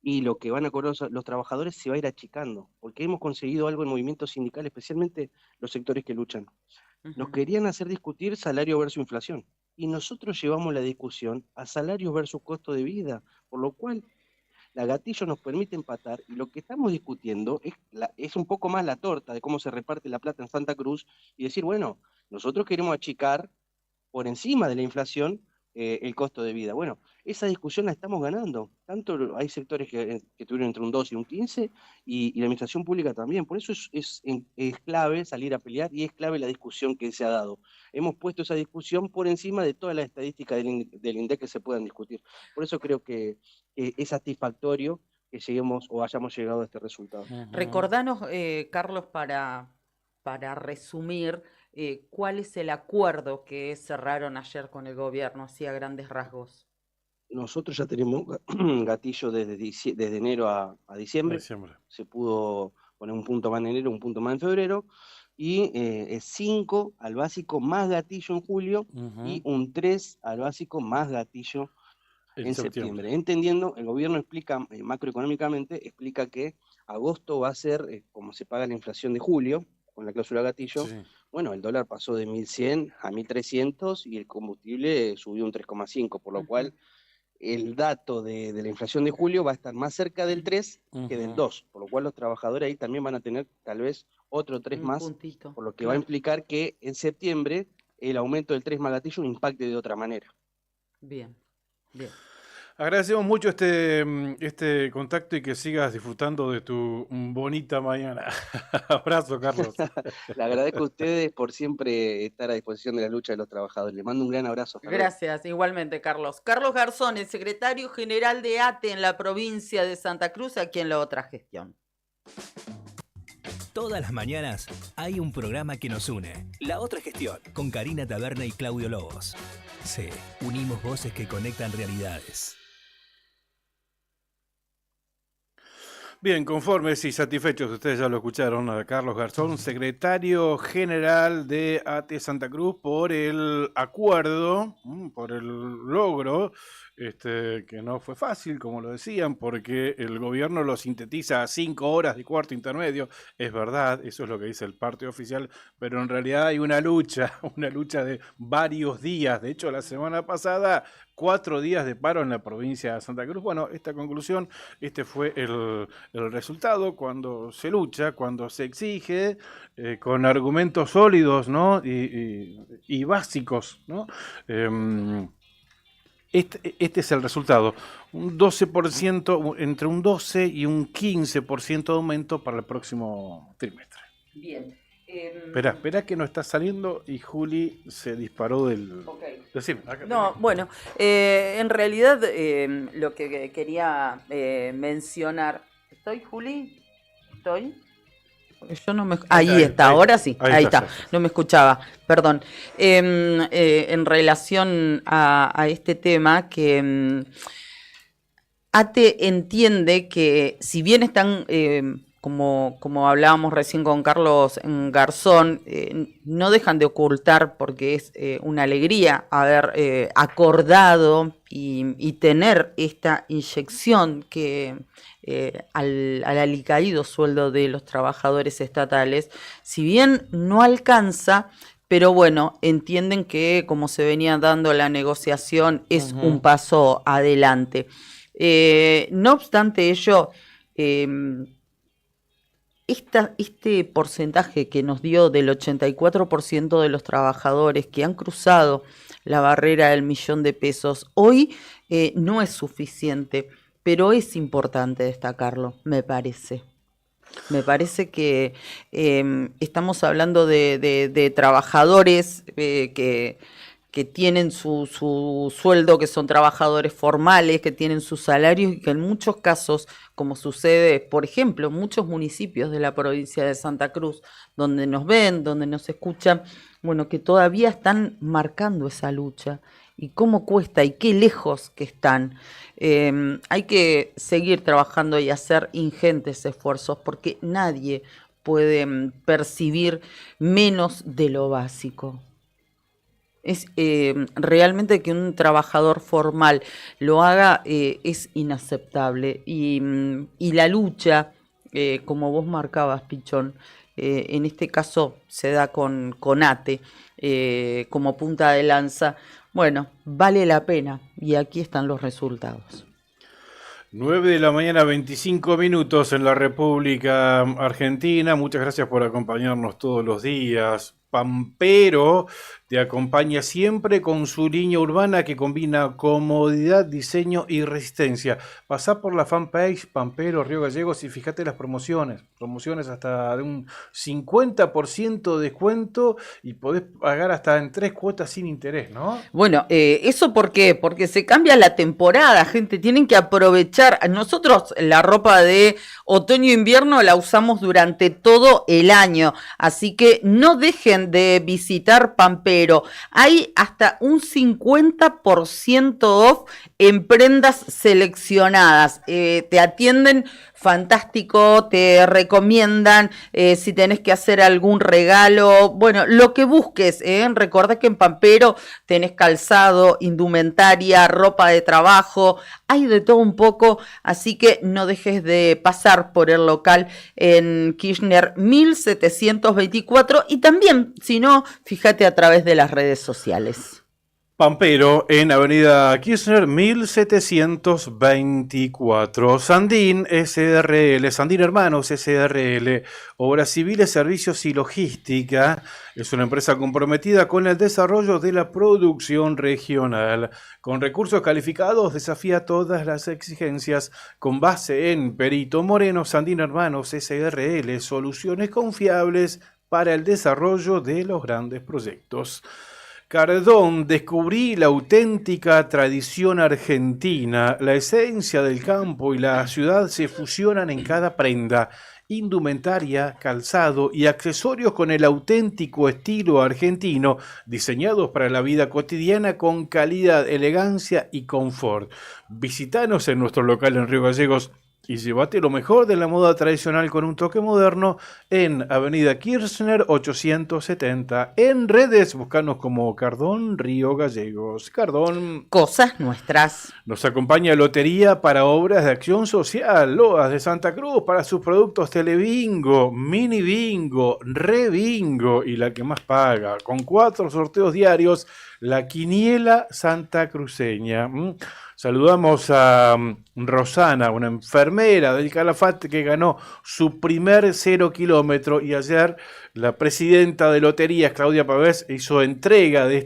y lo que van a cobrar los trabajadores se va a ir achicando, porque hemos conseguido algo en movimiento sindical, especialmente los sectores que luchan. Nos querían hacer discutir salario versus inflación, y nosotros llevamos la discusión a salario versus costo de vida, por lo cual la gatillo nos permite empatar y lo que estamos discutiendo es un poco más la torta de cómo se reparte la plata en Santa Cruz y decir, bueno, nosotros queremos achicar por encima de la inflación el costo de vida. Bueno, esa discusión la estamos ganando. Tanto hay sectores que tuvieron entre un 2 y un 15 y la administración pública también. Por eso es clave salir a pelear y es clave la discusión que se ha dado. Hemos puesto esa discusión por encima de todas las estadísticas del INDEC que se puedan discutir. Por eso creo que es satisfactorio que lleguemos o hayamos llegado a este resultado. Recordanos, Carlos, para resumir, ¿cuál es el acuerdo que cerraron ayer con el gobierno, así a grandes rasgos? Nosotros ya tenemos gatillo desde enero a diciembre. Se pudo poner un punto más en enero, un punto más en febrero. Y es 5 al básico más gatillo en julio y un 3 al básico más gatillo en septiembre. Entendiendo, el gobierno explica macroeconómicamente, explica que agosto va a ser como se paga la inflación de julio, con la cláusula gatillo. Sí. Bueno, el dólar pasó de 1.100 a 1.300 y el combustible subió un 3,5, por lo cual el dato de la inflación de julio va a estar más cerca del 3 que del 2, por lo cual los trabajadores ahí también van a tener tal vez otro 3 más, puntito, por lo que va a implicar que en septiembre el aumento del 3 más gatillo impacte de otra manera. Bien. Agradecemos mucho este contacto y que sigas disfrutando de tu bonita mañana. Abrazo, Carlos. Le agradezco a ustedes por siempre estar a disposición de la lucha de los trabajadores. Le mando un gran abrazo. Gracias, igualmente, Carlos. Carlos Garzón, el secretario general de ATE en la provincia de Santa Cruz, aquí en La Otra Gestión. Todas las mañanas hay un programa que nos une. La Otra Gestión, con Karina Taberna y Claudio Lobos. Sí, unimos voces que conectan realidades. Bien, conformes y satisfechos, ustedes ya lo escucharon a Carlos Garzón, secretario general de ATE Santa Cruz, por el acuerdo, por el logro, que no fue fácil, como lo decían, porque el gobierno lo sintetiza a 5 horas de cuarto intermedio. Es verdad, eso es lo que dice el parte oficial, pero en realidad hay una lucha de varios días. De hecho, la semana pasada, 4 días de paro en la provincia de Santa Cruz. Bueno, esta conclusión, este fue el resultado cuando se lucha, cuando se exige, con argumentos sólidos, ¿no? y básicos, ¿no? Este es el resultado, un 12%, entre un 12 y un 15% de aumento para el próximo trimestre. Bien. Espera que no está saliendo y Juli se disparó del... Okay. Decime, acá no, bueno, en realidad lo que quería mencionar... ¿Estoy, Juli? ¿Estoy? Yo no me... Ahí está, ahora sí, ahí está. No me escuchaba, perdón. En relación a este tema, que ATE entiende que si bien están, como hablábamos recién con Carlos Garzón, no dejan de ocultar, porque es una alegría haber acordado y tener esta inyección que... al alicaído sueldo de los trabajadores estatales, si bien no alcanza, pero bueno, entienden que como se venía dando la negociación es un paso adelante. No obstante ello, este porcentaje que nos dio del 84% de los trabajadores que han cruzado la barrera del $1.000.000, hoy no es suficiente. Pero es importante destacarlo, me parece. Me parece que estamos hablando de trabajadores que tienen su sueldo, que son trabajadores formales, que tienen sus salarios y que en muchos casos, como sucede, por ejemplo, en muchos municipios de la provincia de Santa Cruz, donde nos ven, donde nos escuchan, bueno, que todavía están marcando esa lucha. Y cómo cuesta y qué lejos que están. Hay que seguir trabajando y hacer ingentes esfuerzos porque nadie puede percibir menos de lo básico. Es realmente que un trabajador formal lo haga es inaceptable. Y la lucha, como vos marcabas, Pichón, en este caso se da con ATE como punta de lanza. Bueno, vale la pena y aquí están los resultados. 9 de la mañana, 25 minutos en la República Argentina. Muchas gracias por acompañarnos todos los días. Pampero te acompaña siempre con su línea urbana que combina comodidad, diseño y resistencia. Pasá por la fanpage Pampero Río Gallegos y fíjate las promociones hasta de un 50% de descuento y podés pagar hasta en 3 cuotas sin interés, ¿no? Bueno, ¿eso por qué? Porque se cambia la temporada, gente, tienen que aprovechar. Nosotros la ropa de otoño-invierno la usamos durante todo el año, así que no dejen de visitar Pampero. Hay hasta un 50% off en prendas seleccionadas. Te atienden fantástico, te recomiendan si tenés que hacer algún regalo, bueno, lo que busques. Recordá que en Pampero tenés calzado, indumentaria, ropa de trabajo, hay de todo un poco, así que no dejes de pasar por el local en Kirchner 1724 y también, si no, fíjate a través de las redes sociales. Pampero, en Avenida Kirchner 1724. Sandín SRL, Sandín Hermanos SRL, Obras Civiles, Servicios y Logística. Es una empresa comprometida con el desarrollo de la producción regional. Con recursos calificados, desafía todas las exigencias. Con base en Perito Moreno, Sandín Hermanos SRL, soluciones confiables para el desarrollo de los grandes proyectos. Cardón, descubrí la auténtica tradición argentina. La esencia del campo y la ciudad se fusionan en cada prenda. Indumentaria, calzado y accesorios con el auténtico estilo argentino, diseñados para la vida cotidiana con calidad, elegancia y confort. Visítanos en nuestro local en Río Gallegos y llévate lo mejor de la moda tradicional con un toque moderno en Avenida Kirchner 870. En redes, buscanos como Cardón Río Gallegos. Cardón. Cosas nuestras. Nos acompaña Lotería para Obras de Acción Social. Loas de Santa Cruz para sus productos Telebingo, Mini Bingo, Rebingo y la que más paga. Con 4 sorteos diarios, la Quiniela Santacruceña. Saludamos a Rosana, una enfermera del Calafate que ganó su primer 0 kilómetro, y ayer la presidenta de Loterías, Claudia Pavés, hizo entrega de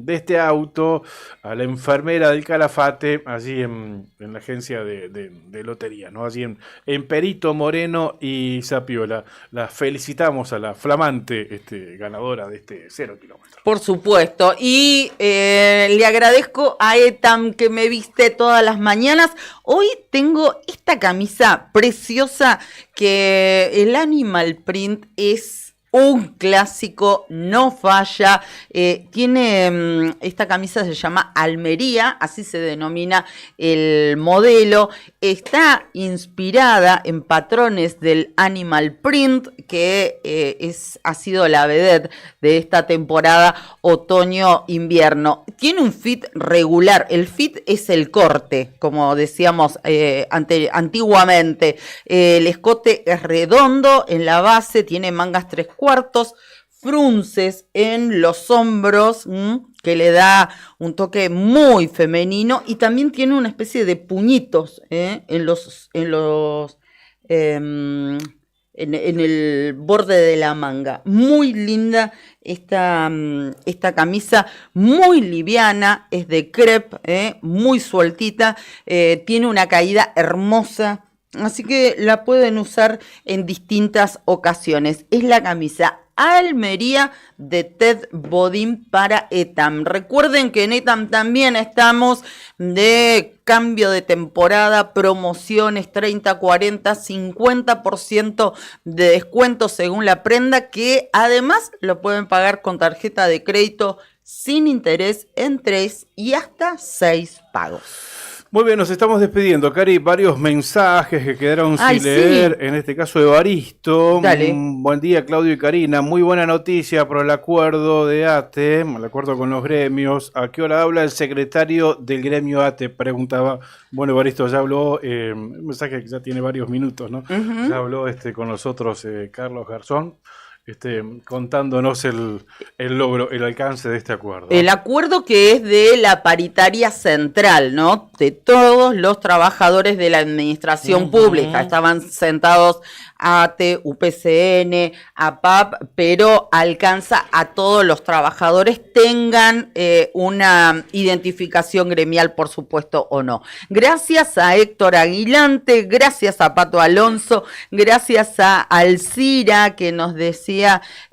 este auto a la enfermera del Calafate, allí en la agencia de Lotería, ¿no? Allí en Perito Moreno y Zapiola. La felicitamos a la flamante ganadora de este 0 kilómetro. Por supuesto, y le agradezco a Etam que me viste todas las mañanas. Hoy tengo esta camisa preciosa que el animal print es un clásico, no falla. Tiene esta camisa, se llama Almería, así se denomina el modelo. Está inspirada en patrones del animal print, que ha sido la vedette de esta temporada otoño-invierno. Tiene un fit regular. El fit es el corte, como decíamos antiguamente. El escote es redondo en la base, tiene mangas 3/4, frunces en los hombros, que le da un toque muy femenino, y también tiene una especie de puñitos en el borde de la manga. Muy linda esta camisa, muy liviana, es de crepe, muy sueltita, tiene una caída hermosa, así que la pueden usar en distintas ocasiones. Es la camisa Almería de Ted Bodin para Etam. Recuerden que en Etam también estamos de cambio de temporada, promociones 30, 40, 50% de descuento según la prenda, que además lo pueden pagar con tarjeta de crédito sin interés en 3 y hasta 6 pagos. Muy bien, nos estamos despidiendo, Cari. Varios mensajes que quedaron sin leer, en este caso Evaristo. Dale. Buen día, Claudio y Karina. Muy buena noticia por el acuerdo de ATE, el acuerdo con los gremios. ¿A qué hora habla el secretario del gremio ATE? Preguntaba. Bueno, Evaristo, ya habló, un mensaje que ya tiene varios minutos, ¿no? Ya habló con nosotros Carlos Garzón. Contándonos el logro, el alcance de este acuerdo. El acuerdo que es de la paritaria central, ¿no? De todos los trabajadores de la administración pública. Estaban sentados ATE, UPCN, APAP, pero alcanza a todos los trabajadores, tengan una identificación gremial, por supuesto, o no. Gracias a Héctor Aguilante, gracias a Pato Alonso, gracias a Alcira, que nos decía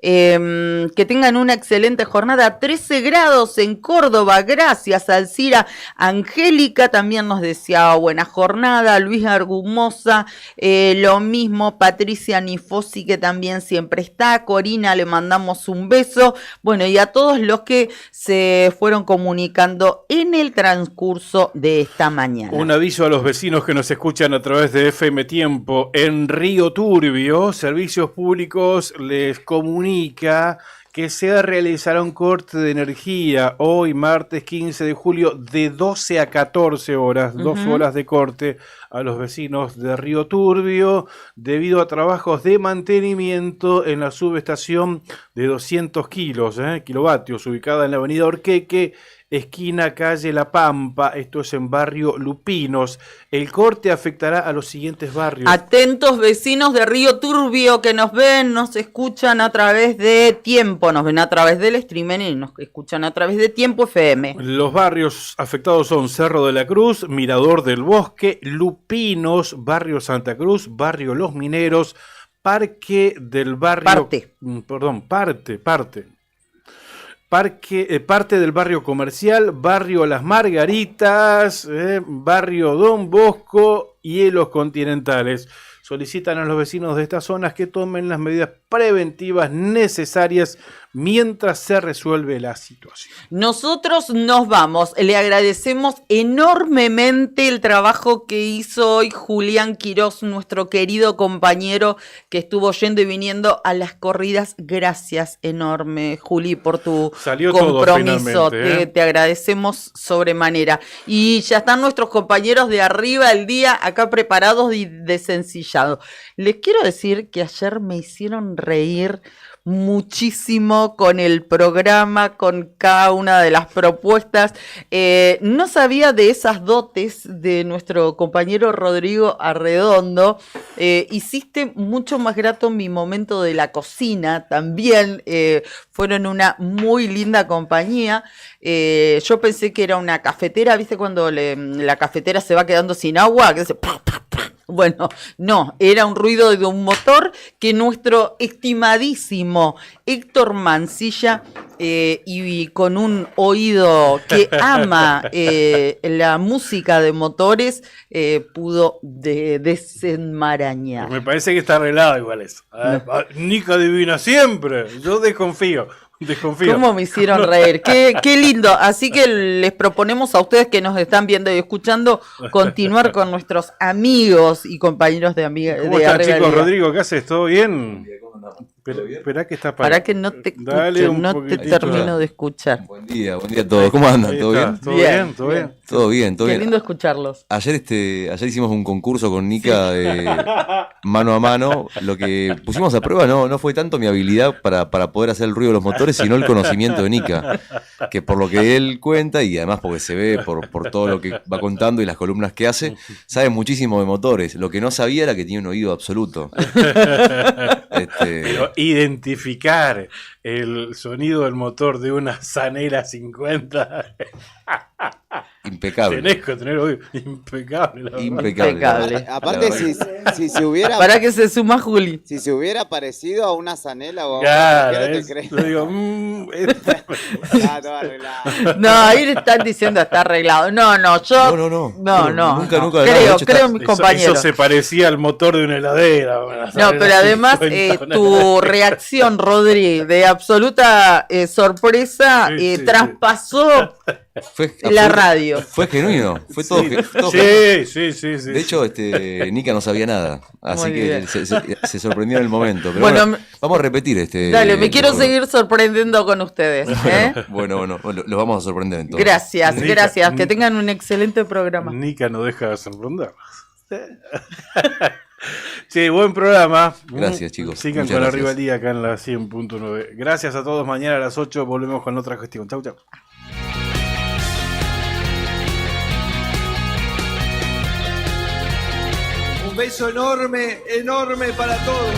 que tengan una excelente jornada. 13 grados en Córdoba, gracias Alcira. Angélica también nos decía buena jornada. Luis Argumosa, lo mismo. Patricia Nifosi, que también siempre está. Corina, le mandamos un beso. Bueno, y a todos los que se fueron comunicando en el transcurso de esta mañana. Un aviso a los vecinos que nos escuchan a través de FM Tiempo. En Río Turbio, Servicios Públicos les comunica que se realizará un corte de energía hoy, martes 15 de julio, de 12 a 14 horas, 2 horas de corte a los vecinos de Río Turbio, debido a trabajos de mantenimiento en la subestación de 200 kilovatios, ubicada en la avenida Orqueque, esquina calle La Pampa, esto es en barrio Lupinos. El corte afectará a los siguientes barrios. Atentos vecinos de Río Turbio que nos ven, nos escuchan a través de Tiempo, nos ven a través del streaming y nos escuchan a través de Tiempo FM. Los barrios afectados son Cerro de la Cruz, Mirador del Bosque, Lupinos, Barrio Santa Cruz, Barrio Los Mineros, Parque del Barrio... Parte del barrio comercial, barrio Las Margaritas, barrio Don Bosco y Los Continentales. Solicitan a los vecinos de estas zonas que tomen las medidas preventivas necesarias mientras se resuelve la situación. Nosotros nos vamos. Le agradecemos enormemente el trabajo que hizo hoy Julián Quirós, nuestro querido compañero que estuvo yendo y viniendo a las corridas. Gracias enorme, Juli, por tu compromiso. Te agradecemos sobremanera. Y ya están nuestros compañeros de arriba el día acá preparados y desencillados. Les quiero decir que ayer me hicieron reír muchísimo con el programa, con cada una de las propuestas. No sabía de esas dotes de nuestro compañero Rodrigo Arredondo. Hiciste mucho más grato mi momento de la cocina también. Fueron una muy linda compañía. Yo pensé que era una cafetera, ¿viste? Cuando la cafetera se va quedando sin agua, que hace... Bueno, no, era un ruido de un motor que nuestro estimadísimo Héctor Mancilla, y con un oído que ama la música de motores, pudo desenmarañar. Me parece que está arreglado igual eso. Nica adivina siempre, yo desconfío. ¿Cómo me hicieron reír? Qué lindo. Así que les proponemos a ustedes que nos están viendo y escuchando continuar con nuestros amigos y compañeros de amigas. ¿Cómo están, chicos? Rodrigo, ¿qué haces? ¿Todo bien? Esperá que está para que no te escucho, no te termino de escuchar. Buen día a todos. ¿Cómo andan? ¿Todo bien? ¿Todo bien? Qué lindo escucharlos. Ayer hicimos un concurso con Nica de mano a mano. Lo que pusimos a prueba no fue tanto mi habilidad para poder hacer el ruido de los motores, sino el conocimiento de Nica, que por lo que él cuenta y además porque se ve por todo lo que va contando y las columnas que hace, sabe muchísimo de motores. Lo que no sabía era que tiene un oído absoluto. Pero identificar el sonido del motor de una Zanela 50 impecable. Tenés que tener oído impecable. Aparte, si se hubiera... Para que se suma Juli. Si se hubiera parecido a una Zanela o a claro, una... ¿Te crees? Yo digo, todo arreglado. No, ahí le están diciendo está arreglado. No. Nunca. Creo mis compañeros. Eso se parecía al motor de una heladera. No, pero además tu reacción, Rodri, de absoluta sorpresa, traspasó la radio. Fue genuino, fue todo. Sí. De hecho, Nica no sabía nada, así que se sorprendió en el momento. Pero bueno, vamos a repetir Dale, me quiero seguir sorprendiendo con ustedes. Bueno, los vamos a sorprender entonces. Gracias. Que tengan un excelente programa. Nica no deja de sorprendernos. Sí, buen programa. Gracias, chicos. Sigan con la rivalidad acá en la 100.9. Gracias a todos. Mañana a las 8 volvemos con otra gestión. Chau. Un beso enorme para todos.